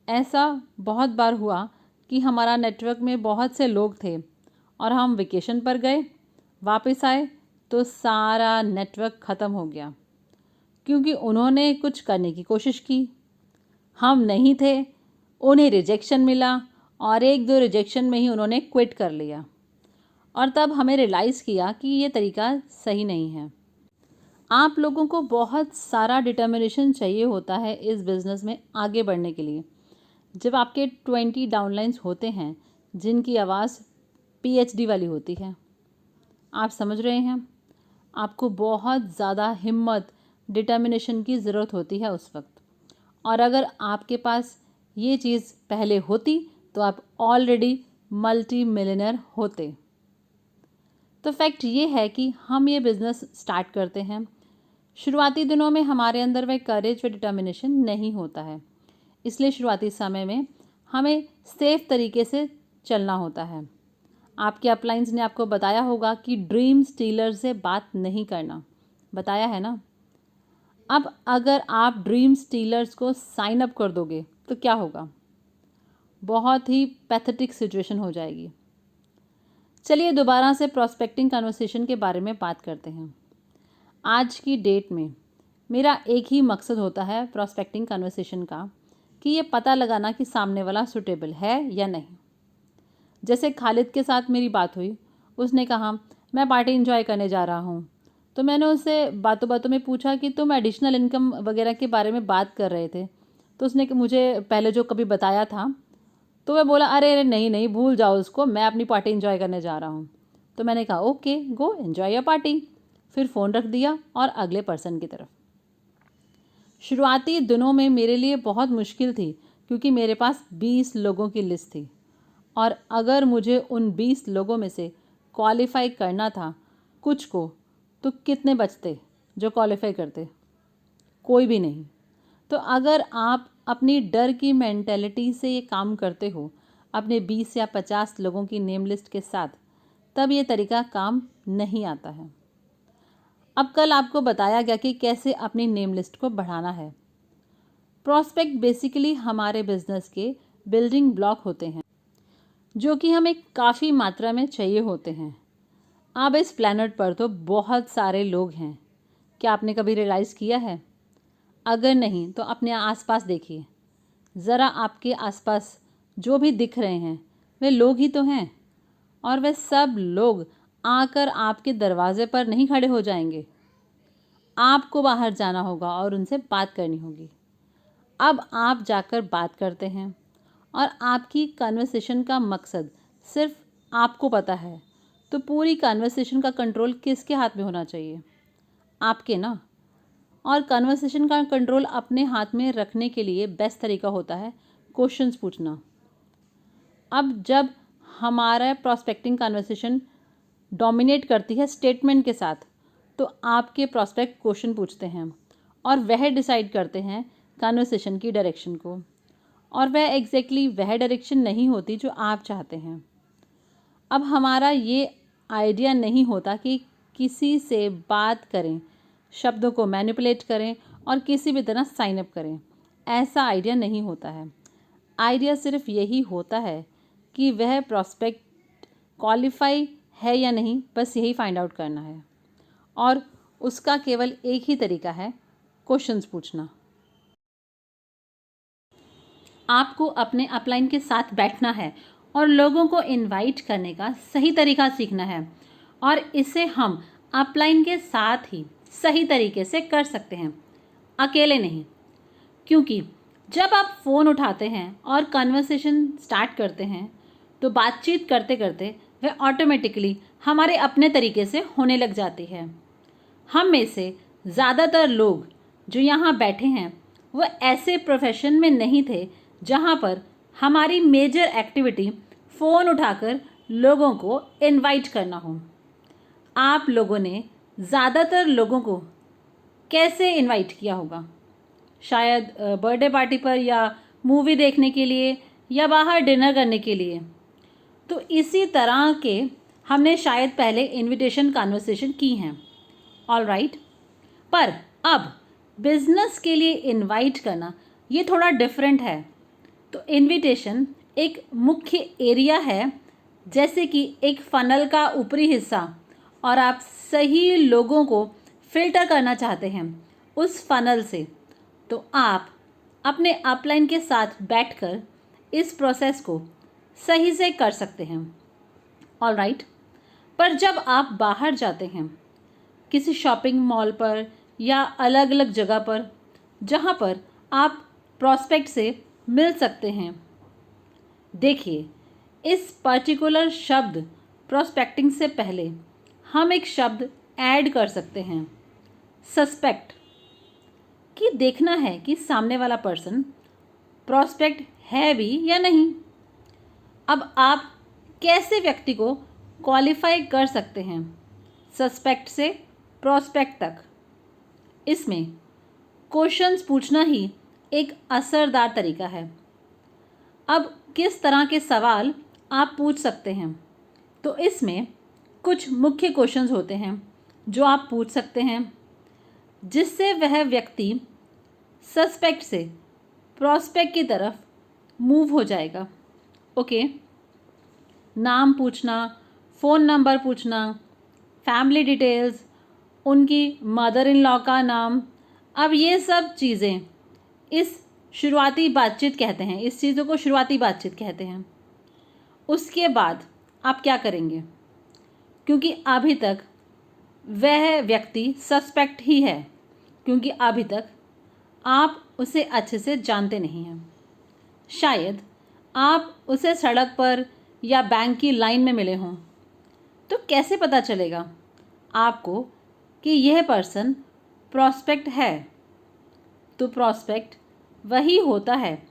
[SPEAKER 1] ऐसा बहुत बार हुआ कि हमारा नेटवर्क में बहुत से लोग थे और हम वेकेशन पर गए, वापस आए तो सारा नेटवर्क ख़त्म हो गया, क्योंकि उन्होंने कुछ करने की कोशिश की, हम नहीं थे, उन्हें रिजेक्शन मिला और एक दो रिजेक्शन में ही उन्होंने क्विट कर लिया। और तब हमें रियलाइज़ किया कि ये तरीका सही नहीं है। आप लोगों को बहुत सारा डिटर्मिनेशन चाहिए होता है इस बिज़नेस में आगे बढ़ने के लिए। जब आपके 20 डाउनलाइंस होते हैं जिनकी आवाज़ PhD वाली होती है, आप समझ रहे हैं, आपको बहुत ज़्यादा हिम्मत, डिटर्मिनेशन की ज़रूरत होती है उस वक्त। और अगर आपके पास ये चीज़ पहले होती तो आप ऑलरेडी मल्टी मिलियनर होते। तो फैक्ट ये है कि हम ये बिज़नेस स्टार्ट करते हैं, शुरुआती दिनों में हमारे अंदर वह करेज व डिटर्मिनेशन नहीं होता है, इसलिए शुरुआती समय में हमें सेफ तरीके से चलना होता है। आपके अपलाइंस ने आपको बताया होगा कि ड्रीम स्टीलर से बात नहीं करना, बताया है ना। अब अगर आप ड्रीम स्टीलर्स को साइन अप कर दोगे तो क्या होगा? बहुत ही पैथेटिक सिचुएशन हो जाएगी। चलिए दोबारा से प्रॉस्पेक्टिंग कन्वर्सेशन के बारे में बात करते हैं। आज की डेट में मेरा एक ही मकसद होता है प्रॉस्पेक्टिंग कन्वर्सेशन का, कि ये पता लगाना कि सामने वाला सुटेबल है या नहीं। जैसे खालिद के साथ मेरी बात हुई, उसने कहा मैं पार्टी एंजॉय करने जा रहा हूँ, तो मैंने उससे बातों बातों में पूछा कि तुम एडिशनल इनकम वगैरह के बारे में बात कर रहे थे, तो उसने मुझे पहले जो कभी बताया था, तो वह बोला अरे अरे नहीं नहीं भूल जाओ उसको, मैं अपनी पार्टी एंजॉय करने जा रहा हूँ। तो मैंने कहा okay go enjoy your party, फिर फ़ोन रख दिया और अगले पर्सन की तरफ। शुरुआती दिनों में मेरे लिए बहुत मुश्किल थी, क्योंकि मेरे पास 20 लोगों की लिस्ट थी, और अगर मुझे उन 20 लोगों में से क्वालिफाई करना था कुछ को, तो कितने बचते जो क्वालिफाई करते? कोई भी नहीं। तो अगर आप अपनी डर की मेंटेलिटी से ये काम करते हो अपने 20 या 50 लोगों की नेम लिस्ट के साथ, तब ये तरीका काम नहीं आता है। अब कल आपको बताया गया कि कैसे अपनी नेम लिस्ट को बढ़ाना है। प्रॉस्पेक्ट बेसिकली हमारे बिजनेस के बिल्डिंग ब्लॉक होते हैं जो कि हमें काफ़ी मात्रा में चाहिए होते हैं। अब इस प्लैनेट पर तो बहुत सारे लोग हैं, क्या आपने कभी रियलाइज़ किया है? अगर नहीं तो अपने आसपास देखिए, ज़रा आपके आसपास जो भी दिख रहे हैं वे लोग ही तो हैं, और वे सब लोग आकर आपके दरवाजे पर नहीं खड़े हो जाएंगे। आपको बाहर जाना होगा और उनसे बात करनी होगी। अब आप जाकर बात करते हैं और आपकी कन्वर्सेशन का मकसद सिर्फ आपको पता है, तो पूरी कन्वर्सेशन का कंट्रोल किसके हाथ में होना चाहिए? आपके ना। और कन्वर्सेशन का कंट्रोल अपने हाथ में रखने के लिए बेस्ट तरीका होता है क्वेश्चंस पूछना। अब जब हमारा प्रॉस्पेक्टिंग कन्वर्सेशन डोमिनेट करती है स्टेटमेंट के साथ, तो आपके प्रॉस्पेक्ट क्वेश्चन पूछते हैं और वह डिसाइड करते हैं कन्वर्सेशन की डायरेक्शन को, और वह एग्जैक्टली वह डायरेक्शन नहीं होती जो आप चाहते हैं। अब हमारा ये आइडिया नहीं होता कि किसी से बात करें, शब्दों को मैनिपुलेट करें और किसी भी तरह साइन अप करें, ऐसा आइडिया नहीं होता है। आइडिया सिर्फ यही होता है कि वह प्रॉस्पेक्ट क्वालिफाई है या नहीं, बस यही फाइंड आउट करना है, और उसका केवल एक ही तरीका है, क्वेश्चंस पूछना। आपको अपने अपलाइन के साथ बैठना है और लोगों को इनवाइट करने का सही तरीका सीखना है, और इसे हम अपलाइन के साथ ही सही तरीके से कर सकते हैं, अकेले नहीं। क्योंकि जब आप फ़ोन उठाते हैं और कन्वर्सेशन स्टार्ट करते हैं, तो बातचीत करते करते वह ऑटोमेटिकली हमारे अपने तरीके से होने लग जाती है। हम में से ज़्यादातर लोग जो यहाँ बैठे हैं वो ऐसे प्रोफेशन में नहीं थे जहाँ पर हमारी मेजर एक्टिविटी फ़ोन उठाकर लोगों को इनवाइट करना हो। आप लोगों ने ज़्यादातर लोगों को कैसे इनवाइट किया होगा? शायद बर्थडे पार्टी पर, या मूवी देखने के लिए, या बाहर डिनर करने के लिए। तो इसी तरह के हमने शायद पहले इनविटेशन कन्वर्सेशन की हैं, ऑलराइट। पर अब बिजनेस के लिए इनवाइट करना ये थोड़ा डिफरेंट है। तो इनविटेशन एक मुख्य एरिया है, जैसे कि एक फनल का ऊपरी हिस्सा, और आप सही लोगों को फिल्टर करना चाहते हैं उस फनल से, तो आप अपने अपलाइन के साथ बैठकर इस प्रोसेस को सही से कर सकते हैं, ऑलराइट। पर जब आप बाहर जाते हैं किसी शॉपिंग मॉल पर या अलग अलग जगह पर जहाँ पर आप प्रॉस्पेक्ट से मिल सकते हैं, देखिए, इस पर्टिकुलर शब्द प्रॉस्पेक्टिंग से पहले हम एक शब्द ऐड कर सकते हैं, सस्पेक्ट, कि देखना है कि सामने वाला पर्सन प्रॉस्पेक्ट है भी या नहीं। अब आप कैसे व्यक्ति को क्वालिफाई कर सकते हैं सस्पेक्ट से प्रॉस्पेक्ट तक? इसमें क्वेश्चंस पूछना ही एक असरदार तरीका है। अब किस तरह के सवाल आप पूछ सकते हैं? तो इसमें कुछ मुख्य क्वेश्चंस होते हैं जो आप पूछ सकते हैं, जिससे वह व्यक्ति सस्पेक्ट से प्रॉस्पेक्ट की तरफ मूव हो जाएगा। ओके, नाम पूछना, फ़ोन नंबर पूछना, फैमिली डिटेल्स, उनकी मदर इन लॉ का नाम। अब ये सब चीज़ें इस शुरुआती बातचीत कहते हैं, इस चीज़ों को शुरुआती बातचीत कहते हैं। उसके बाद आप क्या करेंगे? क्योंकि अभी तक वह व्यक्ति सस्पेक्ट ही है, क्योंकि अभी तक आप उसे अच्छे से जानते नहीं हैं। शायद आप उसे सड़क पर या बैंक की लाइन में मिले हों, तो कैसे पता चलेगा आपको कि यह पर्सन प्रॉस्पेक्ट है? तो प्रॉस्पेक्ट वही होता है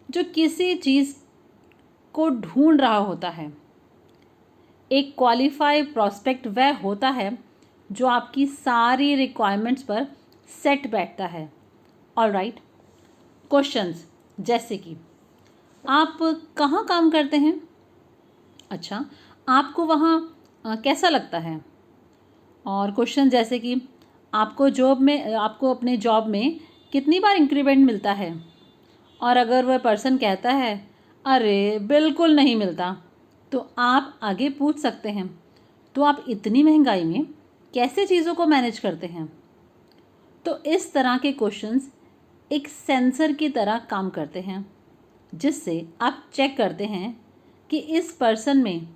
[SPEAKER 1] जो किसी चीज़ को ढूंढ रहा होता है। एक क्वालिफाइड प्रॉस्पेक्ट वह होता है जो आपकी सारी रिक्वायरमेंट्स पर सेट बैठता है, ऑलराइट। क्वेश्चंस जैसे कि आप कहाँ काम करते हैं? अच्छा, आपको वहाँ कैसा लगता है? और क्वेश्चन जैसे कि आपको अपने जॉब में कितनी बार इंक्रीमेंट मिलता है? और अगर वह पर्सन कहता है अरे बिल्कुल नहीं मिलता, तो आप आगे पूछ सकते हैं, तो आप इतनी महंगाई में कैसे चीज़ों को मैनेज करते हैं? तो इस तरह के क्वेश्चंस एक सेंसर की तरह काम करते हैं, जिससे आप चेक करते हैं कि इस पर्सन में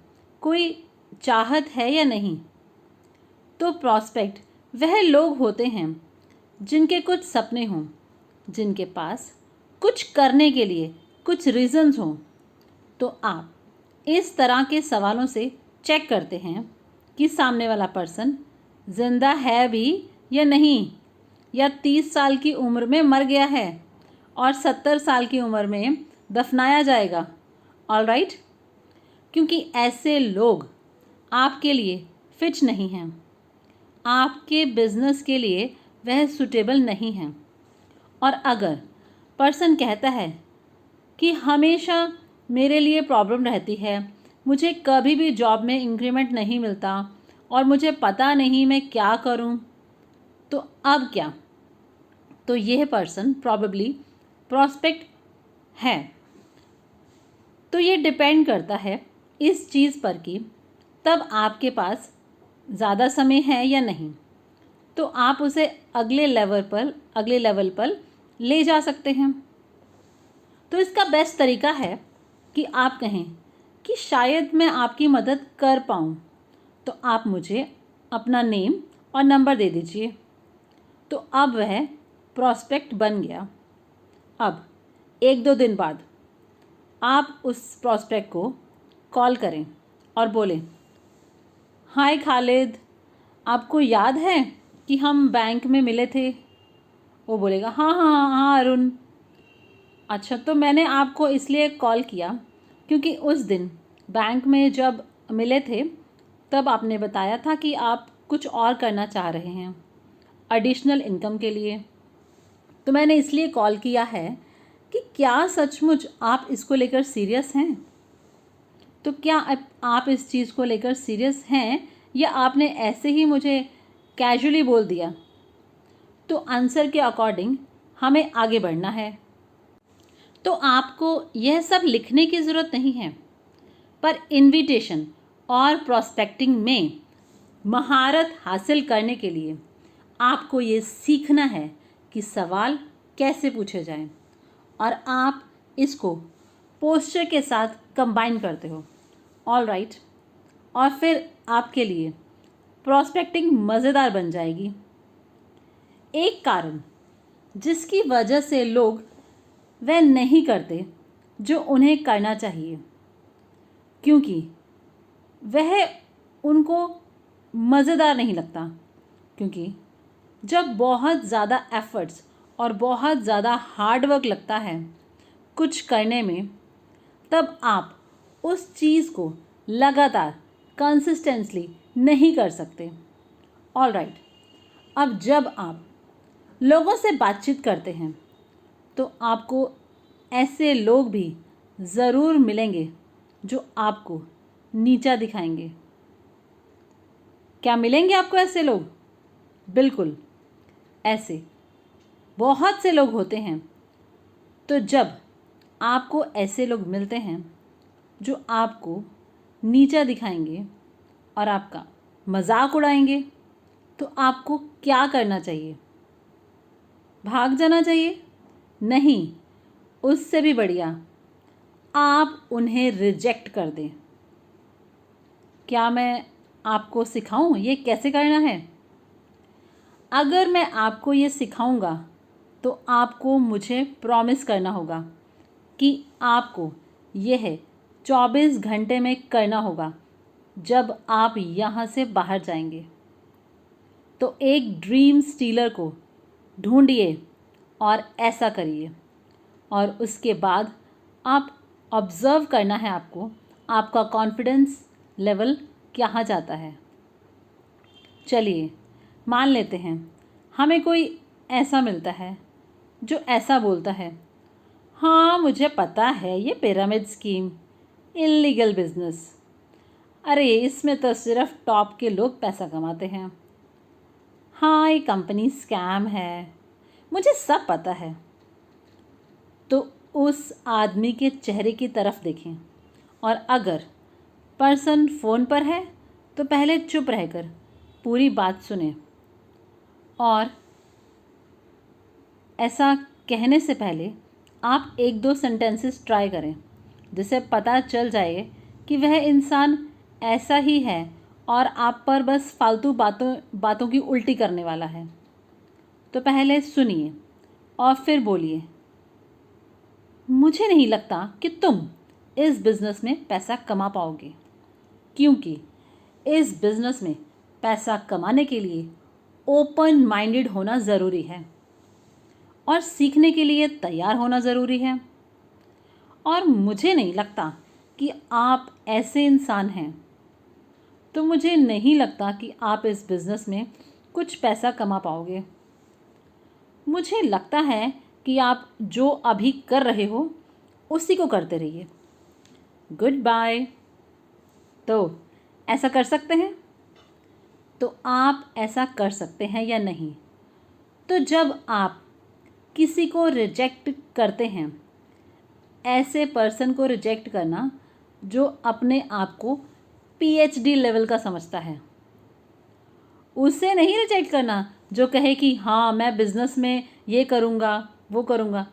[SPEAKER 1] कोई चाहत है या नहीं। तो प्रॉस्पेक्ट वह लोग होते हैं जिनके कुछ सपने हों, जिनके पास कुछ करने के लिए कुछ रीजंस हों। तो आप इस तरह के सवालों से चेक करते हैं कि सामने वाला पर्सन जिंदा है भी या नहीं, या 30 साल की उम्र में मर गया है और 70 साल की उम्र में दफनाया जाएगा। ऑलराइट, क्योंकि ऐसे लोग आपके लिए फिट नहीं हैं, आपके बिजनेस के लिए वह सूटेबल नहीं हैं। और अगर पर्सन कहता है कि हमेशा मेरे लिए प्रॉब्लम रहती है, मुझे कभी भी जॉब में इंक्रीमेंट नहीं मिलता और मुझे पता नहीं मैं क्या करूं, तो अब क्या? तो यह पर्सन प्रॉबेबली प्रॉस्पेक्ट है। तो ये डिपेंड करता है इस चीज़ पर कि तब आपके पास ज़्यादा समय है या नहीं, तो आप उसे अगले लेवल पर ले जा सकते हैं। तो इसका बेस्ट तरीका है कि आप कहें कि शायद मैं आपकी मदद कर पाऊँ, तो आप मुझे अपना नेम और नंबर दे दीजिए। तो अब वह प्रॉस्पेक्ट बन गया। अब 1-2 दिन बाद आप उस प्रॉस्पेक्ट को कॉल करें और बोलें, हाय खालिद, आपको याद है कि हम बैंक में मिले थे? वो बोलेगा हाँ हाँ हाँ हाँ अरुण। अच्छा, तो मैंने आपको इसलिए कॉल किया क्योंकि उस दिन बैंक में जब मिले थे तब आपने बताया था कि आप कुछ और करना चाह रहे हैं एडिशनल इनकम के लिए। तो मैंने इसलिए कॉल किया है कि क्या सचमुच आप इसको लेकर सीरियस हैं? तो क्या आप इस चीज़ को लेकर सीरियस हैं या आपने ऐसे ही मुझे कैजुअली बोल दिया? तो आंसर के अकॉर्डिंग हमें आगे बढ़ना है। तो आपको यह सब लिखने की ज़रूरत नहीं है, पर इनविटेशन और प्रॉस्पेक्टिंग में महारत हासिल करने के लिए आपको ये सीखना है कि सवाल कैसे पूछे जाएं, और आप इसको पोस्चर के साथ कंबाइन करते हो। ऑलराइट, और फिर आपके लिए प्रॉस्पेक्टिंग मज़ेदार बन जाएगी। एक कारण जिसकी वजह से लोग वह नहीं करते जो उन्हें करना चाहिए, क्योंकि वह उनको मज़ेदार नहीं लगता। क्योंकि जब बहुत ज़्यादा एफर्ट्स और बहुत ज़्यादा हार्डवर्क लगता है कुछ करने में, तब आप उस चीज़ को लगातार कंसिस्टेंटली नहीं कर सकते। ऑलराइट, अब जब आप लोगों से बातचीत करते हैं तो आपको ऐसे लोग भी ज़रूर मिलेंगे जो आपको नीचा दिखाएंगे। क्या मिलेंगे आपको ऐसे लोग? बिल्कुल, ऐसे बहुत से लोग होते हैं। तो जब आपको ऐसे लोग मिलते हैं जो आपको नीचा दिखाएंगे और आपका मजाक उड़ाएंगे, तो आपको क्या करना चाहिए? भाग जाना चाहिए? नहीं, उससे भी बढ़िया आप उन्हें रिजेक्ट कर दें। क्या मैं आपको सिखाऊं ये कैसे करना है? अगर मैं आपको ये सिखाऊंगा तो आपको मुझे प्रॉमिस करना होगा कि आपको यह 24 घंटे में करना होगा जब आप यहाँ से बाहर जाएंगे। तो एक ड्रीम स्टीलर को ढूंढिए और ऐसा करिए, और उसके बाद आप ऑब्ज़र्व करना है आपको आपका कॉन्फिडेंस लेवल कहाँ जाता है। चलिए मान लेते हैं हमें कोई ऐसा मिलता है जो ऐसा बोलता है, हाँ मुझे पता है ये पिरामिड स्कीम, इल्लीगल बिजनेस, अरे इसमें तो सिर्फ टॉप के लोग पैसा कमाते हैं। हाँ ये कंपनी स्कैम है, मुझे सब पता है, तो उस आदमी के चेहरे की तरफ देखें और अगर पर्सन फ़ोन पर है तो पहले चुप रहकर पूरी बात सुने और ऐसा कहने से पहले आप एक दो सेंटेंसेस ट्राई करें जिससे पता चल जाए कि वह इंसान ऐसा ही है और आप पर बस फालतू बातों की उल्टी करने वाला है। तो पहले सुनिए और फिर बोलिए, मुझे नहीं लगता कि तुम इस बिज़नेस में पैसा कमा पाओगे, क्योंकि इस बिज़नेस में पैसा कमाने के लिए ओपन माइंडेड होना ज़रूरी है और सीखने के लिए तैयार होना ज़रूरी है, और मुझे नहीं लगता कि आप ऐसे इंसान हैं, तो मुझे नहीं लगता कि आप इस बिज़नेस में कुछ पैसा कमा पाओगे। मुझे लगता है कि आप जो अभी कर रहे हो उसी को करते रहिए। Good bye. तो ऐसा कर सकते हैं? तो आप ऐसा कर सकते हैं या नहीं? तो जब आप किसी को रिजेक्ट करते हैं, ऐसे पर्सन को रिजेक्ट करना जो अपने आप को पीएचडी लेवल का समझता है, उसे नहीं रिजेक्ट करना जो कहे कि हाँ मैं बिज़नेस में ये करूँगा वो करूँगा।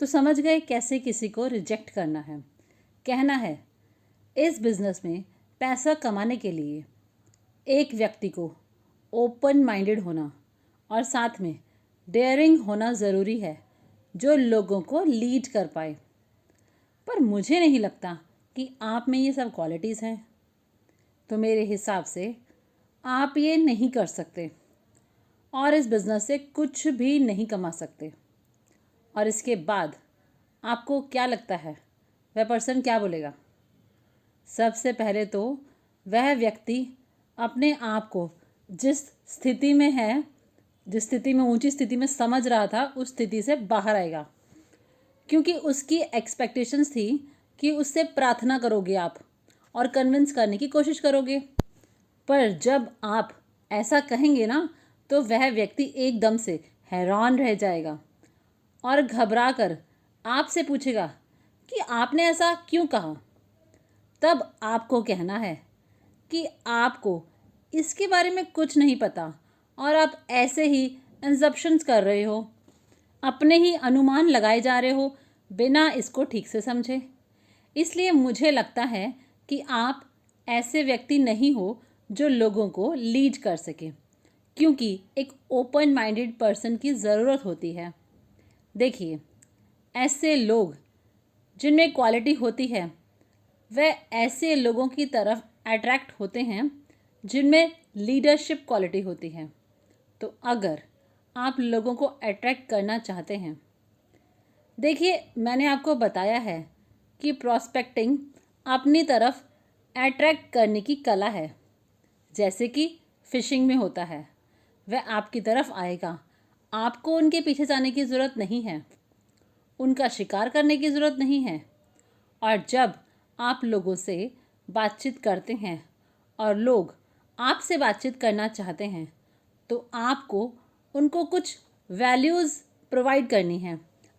[SPEAKER 1] तो समझ गए कैसे किसी को रिजेक्ट करना है। कहना है इस बिज़नेस में पैसा कमाने के लिए एक व्यक्ति को ओपन माइंडेड होना और साथ में डेयरिंग होना ज़रूरी है जो लोगों को लीड कर पाए। पर मुझे नहीं लगता कि आप में ये सब क्वालिटीज़ हैं, तो मेरे हिसाब से आप ये नहीं कर सकते और इस बिज़नेस से कुछ भी नहीं कमा सकते। और इसके बाद आपको क्या लगता है वह पर्सन क्या बोलेगा? सबसे पहले तो वह व्यक्ति अपने आप को जिस स्थिति में है, जिस स्थिति में ऊंची स्थिति में समझ रहा था, उस स्थिति से बाहर आएगा, क्योंकि उसकी एक्सपेक्टेशंस थी कि उससे प्रार्थना करोगे आप और कन्विंस करने की कोशिश करोगे। पर जब आप ऐसा कहेंगे ना, तो वह व्यक्ति एकदम से हैरान रह जाएगा और घबरा कर आपसे पूछेगा कि आपने ऐसा क्यों कहा। तब आपको कहना है कि आपको इसके बारे में कुछ नहीं पता और आप ऐसे ही इंजप्शंस कर रहे हो, अपने ही अनुमान लगाए जा रहे हो बिना इसको ठीक से समझे। इसलिए मुझे लगता है कि आप ऐसे व्यक्ति नहीं हो जो लोगों को लीड कर सके, क्योंकि एक ओपन माइंडेड पर्सन की ज़रूरत होती है। देखिए, ऐसे लोग जिनमें क्वालिटी होती है वह ऐसे लोगों की तरफ अट्रैक्ट होते हैं जिनमें लीडरशिप क्वालिटी होती है। तो अगर आप लोगों को अट्रैक्ट करना चाहते हैं, देखिए मैंने आपको बताया है कि प्रॉस्पेक्टिंग अपनी तरफ अट्रैक्ट करने की कला है, जैसे कि फिशिंग में होता है। वह आपकी तरफ आएगा, आपको उनके पीछे जाने की ज़रूरत नहीं है, उनका शिकार करने की ज़रूरत नहीं है। और जब आप लोगों से बातचीत करते हैं और लोग आपसे बातचीत करना चाहते हैं, तो आपको उनको कुछ वैल्यूज़ प्रोवाइड करनी है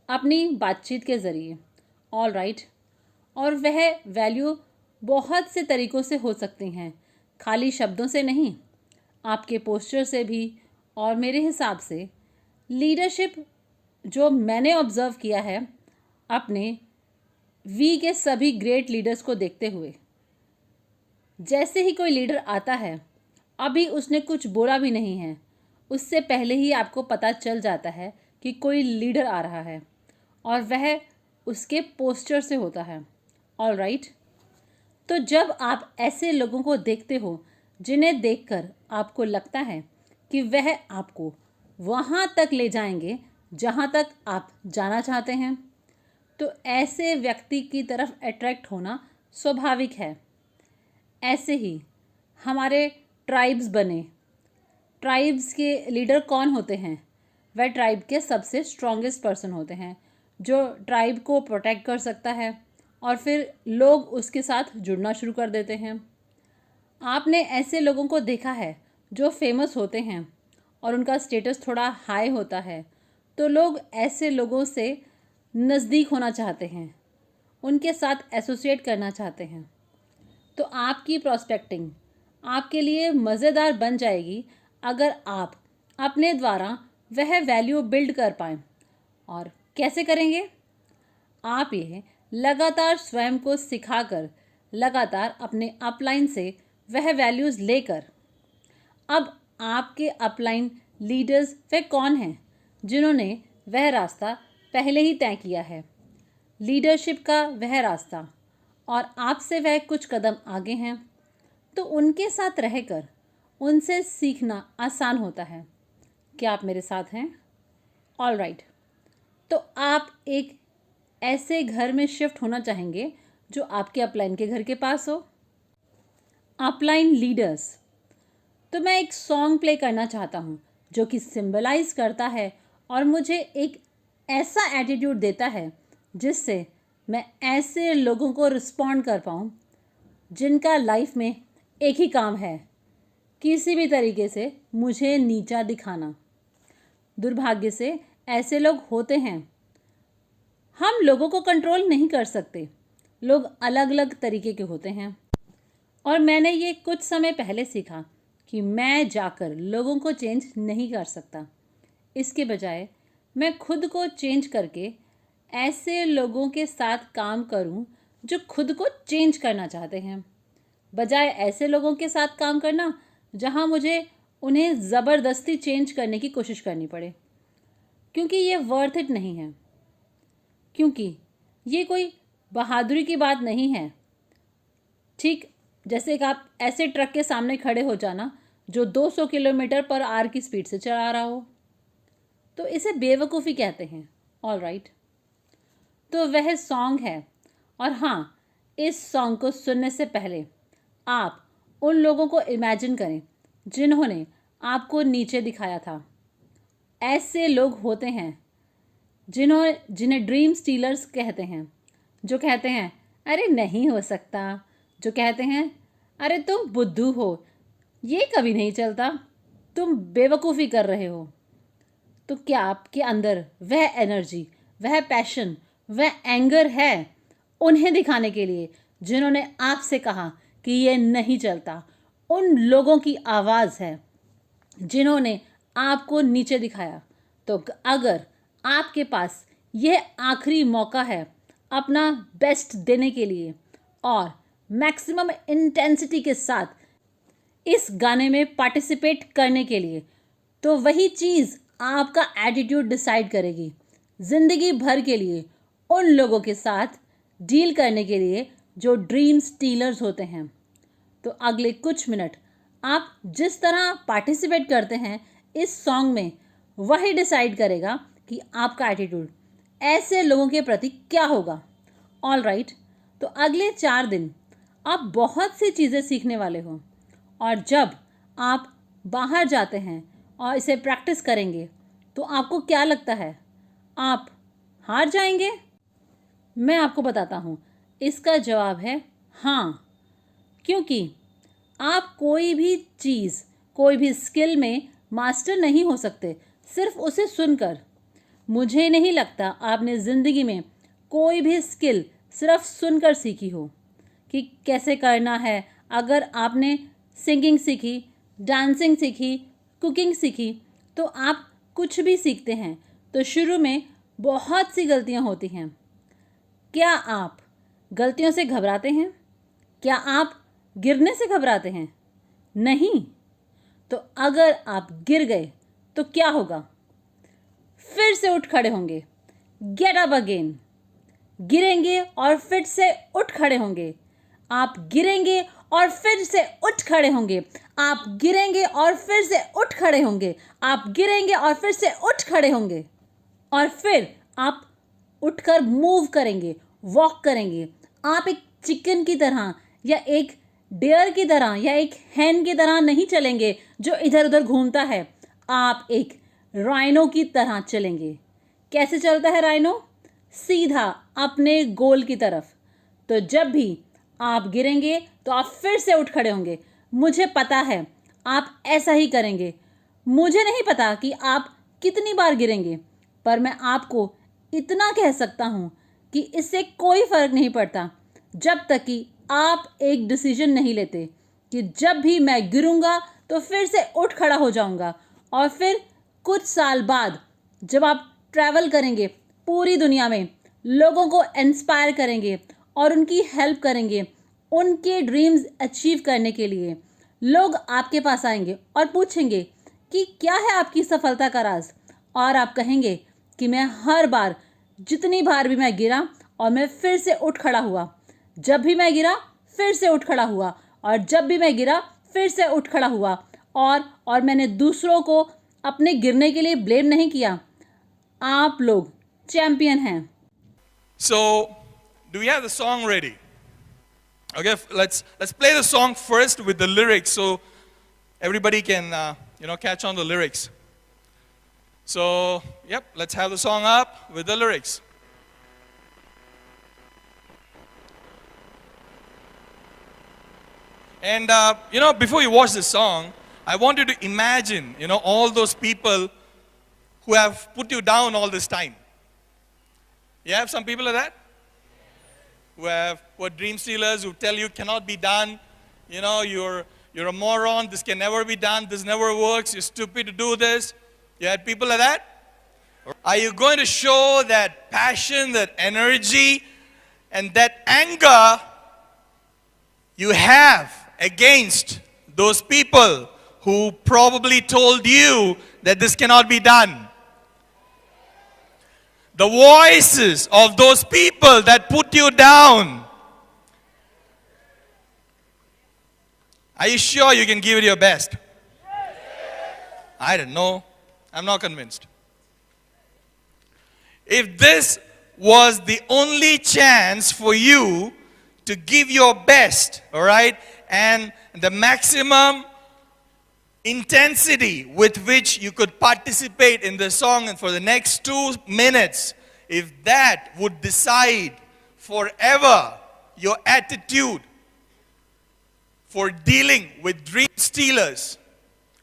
[SPEAKER 1] अपनी बातचीत के ज़रिए। All right. और वह वैल्यू बहुत से तरीक़ों से हो सकती हैं, खाली शब्दों से नहीं, आपके पोस्चर से भी। और मेरे हिसाब से लीडरशिप जो मैंने ऑब्ज़र्व किया है अपने वी के सभी ग्रेट लीडर्स को देखते हुए, जैसे ही कोई लीडर आता है, अभी उसने कुछ बोला भी नहीं है, उससे पहले ही आपको पता चल जाता है कि कोई लीडर आ रहा है और वह उसके पोस्चर से होता है। All right. तो जब आप ऐसे लोगों को देखते हो जिन्हें देखकर आपको लगता है कि वह आपको वहाँ तक ले जाएंगे जहाँ तक आप जाना चाहते हैं, तो ऐसे व्यक्ति की तरफ अट्रैक्ट होना स्वाभाविक है। ऐसे ही हमारे ट्राइब्स बने। ट्राइब्स के लीडर कौन होते हैं? वह ट्राइब के सबसे स्ट्रॉन्गेस्ट पर्सन होते हैं जो ट्राइब को प्रोटेक्ट कर सकता है और फिर लोग उसके साथ जुड़ना शुरू कर देते हैं। आपने ऐसे लोगों को देखा है जो फेमस होते हैं और उनका स्टेटस थोड़ा हाई होता है तो लोग ऐसे लोगों से नज़दीक होना चाहते हैं, उनके साथ एसोसिएट करना चाहते हैं। तो आपकी प्रॉस्पेक्टिंग आपके लिए मज़ेदार बन जाएगी अगर आप अपने द्वारा वह वैल्यू बिल्ड कर पाएँ। और कैसे करेंगे? आप ये लगातार स्वयं को सिखाकर, लगातार अपने अपलाइन से वह वैल्यूज़ लेकर, अब आपके अपलाइन लीडर्स वे कौन हैं जिन्होंने वह रास्ता पहले ही तय किया है, लीडरशिप का वह रास्ता, और आपसे वह कुछ कदम आगे हैं, तो उनके साथ रहकर उनसे सीखना आसान होता है। क्या आप मेरे साथ हैं? All right. तो आप एक ऐसे घर में शिफ्ट होना चाहेंगे जो आपके अपलाइन के घर के पास हो। Upline leaders. तो मैं एक सॉन्ग प्ले करना चाहता हूँ जो कि सिंबलाइज करता है और मुझे एक ऐसा एटीट्यूड देता है जिससे मैं ऐसे लोगों को रिस्पॉन्ड कर पाऊँ जिनका लाइफ में एक ही काम है, किसी भी तरीके से मुझे नीचा दिखाना। दुर्भाग्य से ऐसे लोग होते हैं। हम लोगों को कंट्रोल नहीं कर सकते, लोग अलग अलग तरीके के होते हैं। और मैंने ये कुछ समय पहले सीखा कि मैं जाकर लोगों को चेंज नहीं कर सकता। इसके बजाय मैं खुद को चेंज करके ऐसे लोगों के साथ काम करूं जो खुद को चेंज करना चाहते हैं, बजाय ऐसे लोगों के साथ काम करना जहां मुझे उन्हें ज़बरदस्ती चेंज करने की कोशिश करनी पड़े, क्योंकि ये वर्थ इट नहीं है। क्योंकि ये कोई बहादुरी की बात नहीं है। ठीक जैसे कि आप ऐसे ट्रक के सामने खड़े हो जाना जो 200 किलोमीटर पर आवर की स्पीड से चला रहा हो, तो इसे बेवकूफ़ी कहते हैं। All right. तो वह सॉन्ग है। और हाँ, इस सॉन्ग को सुनने से पहले आप उन लोगों को इमेजिन करें जिन्होंने आपको नीचे दिखाया था। ऐसे लोग होते हैं जिन्हें ड्रीम स्टीलर्स कहते हैं, जो कहते हैं अरे नहीं हो सकता, जो कहते हैं अरे तुम बुद्धू हो, ये कभी नहीं चलता, तुम बेवकूफ़ी कर रहे हो। तो क्या आपके अंदर वह एनर्जी, वह पैशन, वह एंगर है उन्हें दिखाने के लिए जिन्होंने आपसे कहा कि ये नहीं चलता? उन लोगों की आवाज़ है जिन्होंने आपको नीचे दिखाया। तो अगर आपके पास यह आखिरी मौका है अपना बेस्ट देने के लिए और मैक्सिमम इंटेंसिटी के साथ इस गाने में पार्टिसिपेट करने के लिए, तो वही चीज़ आपका एटीट्यूड डिसाइड करेगी ज़िंदगी भर के लिए उन लोगों के साथ डील करने के लिए जो ड्रीम स्टीलर्स होते हैं। तो अगले कुछ मिनट आप जिस तरह पार्टिसिपेट करते हैं इस सॉन्ग में, वही डिसाइड करेगा कि आपका एटीट्यूड ऐसे लोगों के प्रति क्या होगा। All right. तो अगले 4 दिन आप बहुत सी चीज़ें सीखने वाले हो, और जब आप बाहर जाते हैं और इसे प्रैक्टिस करेंगे तो आपको क्या लगता है, आप हार जाएंगे? मैं आपको बताता हूँ, इसका जवाब है हाँ। क्योंकि आप कोई भी चीज़, कोई भी स्किल में मास्टर नहीं हो सकते सिर्फ उसे सुनकर। मुझे नहीं लगता आपने ज़िंदगी में कोई भी स्किल सिर्फ सुनकर सीखी हो कि कैसे करना है। अगर आपने सिंगिंग सीखी, डांसिंग सीखी, कुकिंग सीखी, तो आप कुछ भी सीखते हैं तो शुरू में बहुत सी गलतियां होती हैं। क्या आप गलतियों से घबराते हैं? क्या आप गिरने से घबराते हैं? नहीं। तो अगर आप गिर गए तो क्या होगा? फिर से उठ खड़े होंगे, गेट अप अगेन। गिरेंगे और फिर से उठ खड़े होंगे। आप गिरेंगे और फिर से उठ खड़े होंगे। आप गिरेंगे और फिर से उठ खड़े होंगे। आप गिरेंगे और फिर से उठ खड़े होंगे। और फिर आप उठकर मूव करेंगे, वॉक करेंगे। आप एक चिकन की तरह या एक डेयर की तरह या एक हैन की तरह नहीं चलेंगे जो इधर उधर घूमता है। आप एक राइनो की तरह चलेंगे। कैसे चलता है राइनो? सीधा अपने गोल की तरफ। तो जब भी आप गिरेंगे तो आप फिर से उठ खड़े होंगे। मुझे पता है आप ऐसा ही करेंगे। मुझे नहीं पता कि आप कितनी बार गिरेंगे, पर मैं आपको इतना कह सकता हूँ कि इससे कोई फ़र्क नहीं पड़ता जब तक कि आप एक डिसीजन नहीं लेते कि जब भी मैं गिरूंगा तो फिर से उठ खड़ा हो जाऊंगा। और फिर कुछ साल बाद जब आप ट्रैवल करेंगे पूरी दुनिया में, लोगों को इंस्पायर करेंगे और उनकी हेल्प करेंगे उनके ड्रीम्स अचीव करने के लिए, लोग आपके पास आएंगे और पूछेंगे कि क्या है आपकी सफलता का राज, और आप कहेंगे कि मैं हर बार, जितनी बार भी मैं गिरा और मैं फिर से उठ खड़ा हुआ, जब भी मैं गिरा फिर से उठ खड़ा हुआ, और जब भी मैं गिरा फिर से उठ खड़ा हुआ, और मैंने दूसरों को अपने गिरने के लिए ब्लेम नहीं किया। आप लोग चैंपियन हैं।
[SPEAKER 2] So, do we have the song ready? Okay, let's play the song first with the lyrics so everybody can catch on the lyrics. So, yep, let's have the song up with the lyrics. And before you watch this song, I want you to imagine, all those people who have put you down all this time. You have some people like that? Who are dream stealers, who tell you cannot be done, you're a moron, this can never be done, this never works, you're stupid to do this. You had people like that? Are you going to show that passion, that energy, and that anger you have against those people who probably told you that this cannot be done? The voices of those people that put you down. Are you sure you can give it your best? I don't know. I'm not convinced. If this was the only chance for you to give your best, all right, and the maximum intensity with which you could participate in the song and for the next 2 minutes, if that would decide forever your attitude for dealing with dream stealers,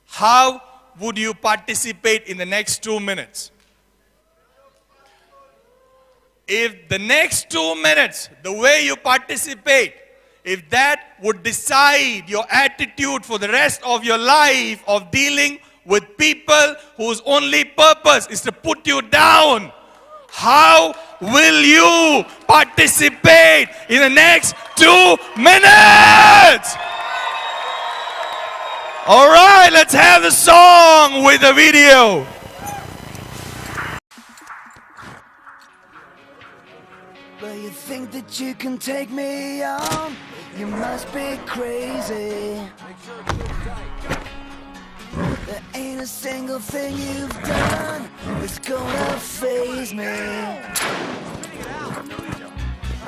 [SPEAKER 2] how would you participate in the next 2 minutes? If the next 2 minutes, the way you participate, if that would decide your attitude for the rest of your life of dealing with people whose only purpose is to put you down, how will you participate in the next 2 minutes? All right, let's have the song with the video.
[SPEAKER 3] Well, you think that you can take me on? You must be crazy. There ain't a single thing you've done that's gonna faze me.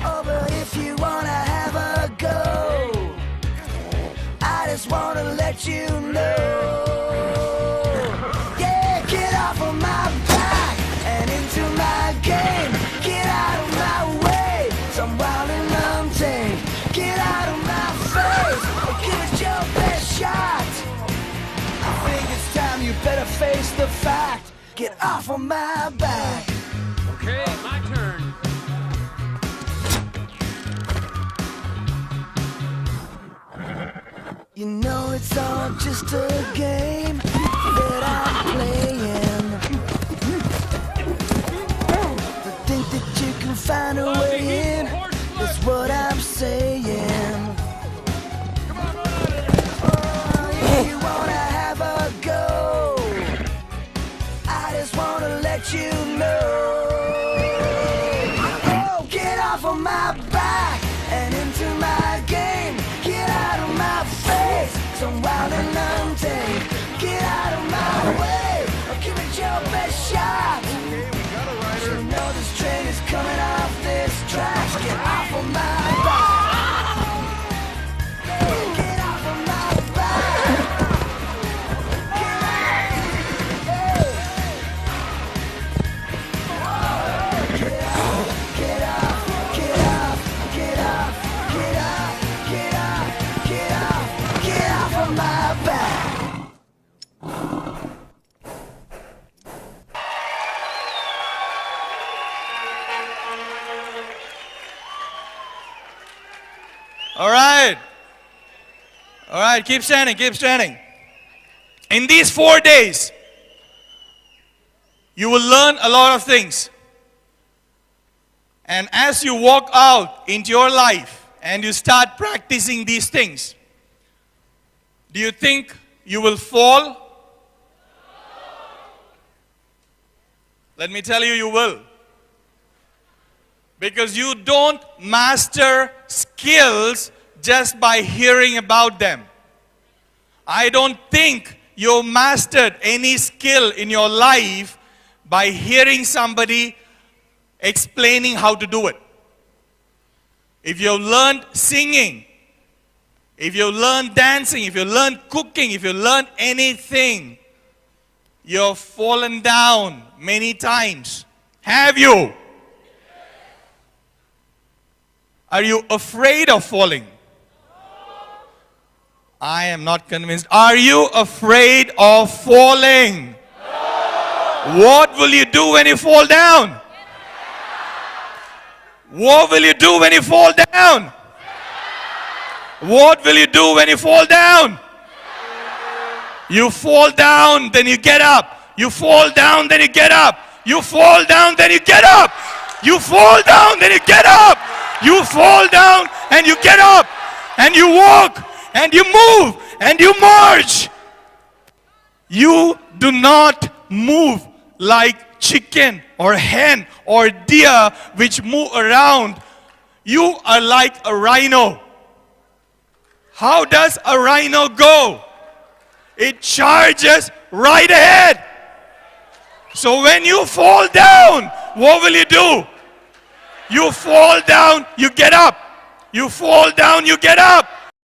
[SPEAKER 3] Oh, but if you wanna have a go, I just wanna let you know. Yeah, get off of my back and into my game. Get out of my way, some wild and untamed. Get out of my face, give it your best shot. I think it's time you better face the fact. Get off of my back.
[SPEAKER 4] Okay, my turn.
[SPEAKER 3] You know it's all just a game that I'm playing. But think that you can find a way in, that's what I'm saying. Oh, if you wanna have a go, I just wanna let you know. Oh, get off of my back and into my game. Get out of my face, some wild and untamed. Get out of my way, or give it your best shot. You know this train is coming off this track. Get off of my back. Get off of my back. Get off. Get off, get off, get off, get off, get off, get off, get off, get off of my back.
[SPEAKER 2] All right, keep standing, keep standing. In these 4 days, you will learn a lot of things. And as you walk out into your life and you start practicing these things, do you think you will fall? Let me tell you, you will. Because you don't master skills just by hearing about them. I don't think you mastered any skill in your life by hearing somebody explaining how to do it. If you learned singing, if you learned dancing, if you learned cooking, if you learned anything, you've fallen down many times. Have you? Are you afraid of falling? I am not convinced. Are you afraid of falling? What will you do when you fall down? What will you do when you fall down? What will you do when you fall down? You fall down, then you get up. You fall down, then you get up. You fall down, then you get up. You fall down, then you get up. You fall down and you get up. And you walk and you move and you march. You do not move like chicken or hen or deer which move around. You are like a rhino. How does a rhino go? It charges right ahead. So when you fall down, what will you do? You fall down, you get up. You fall down, you get up.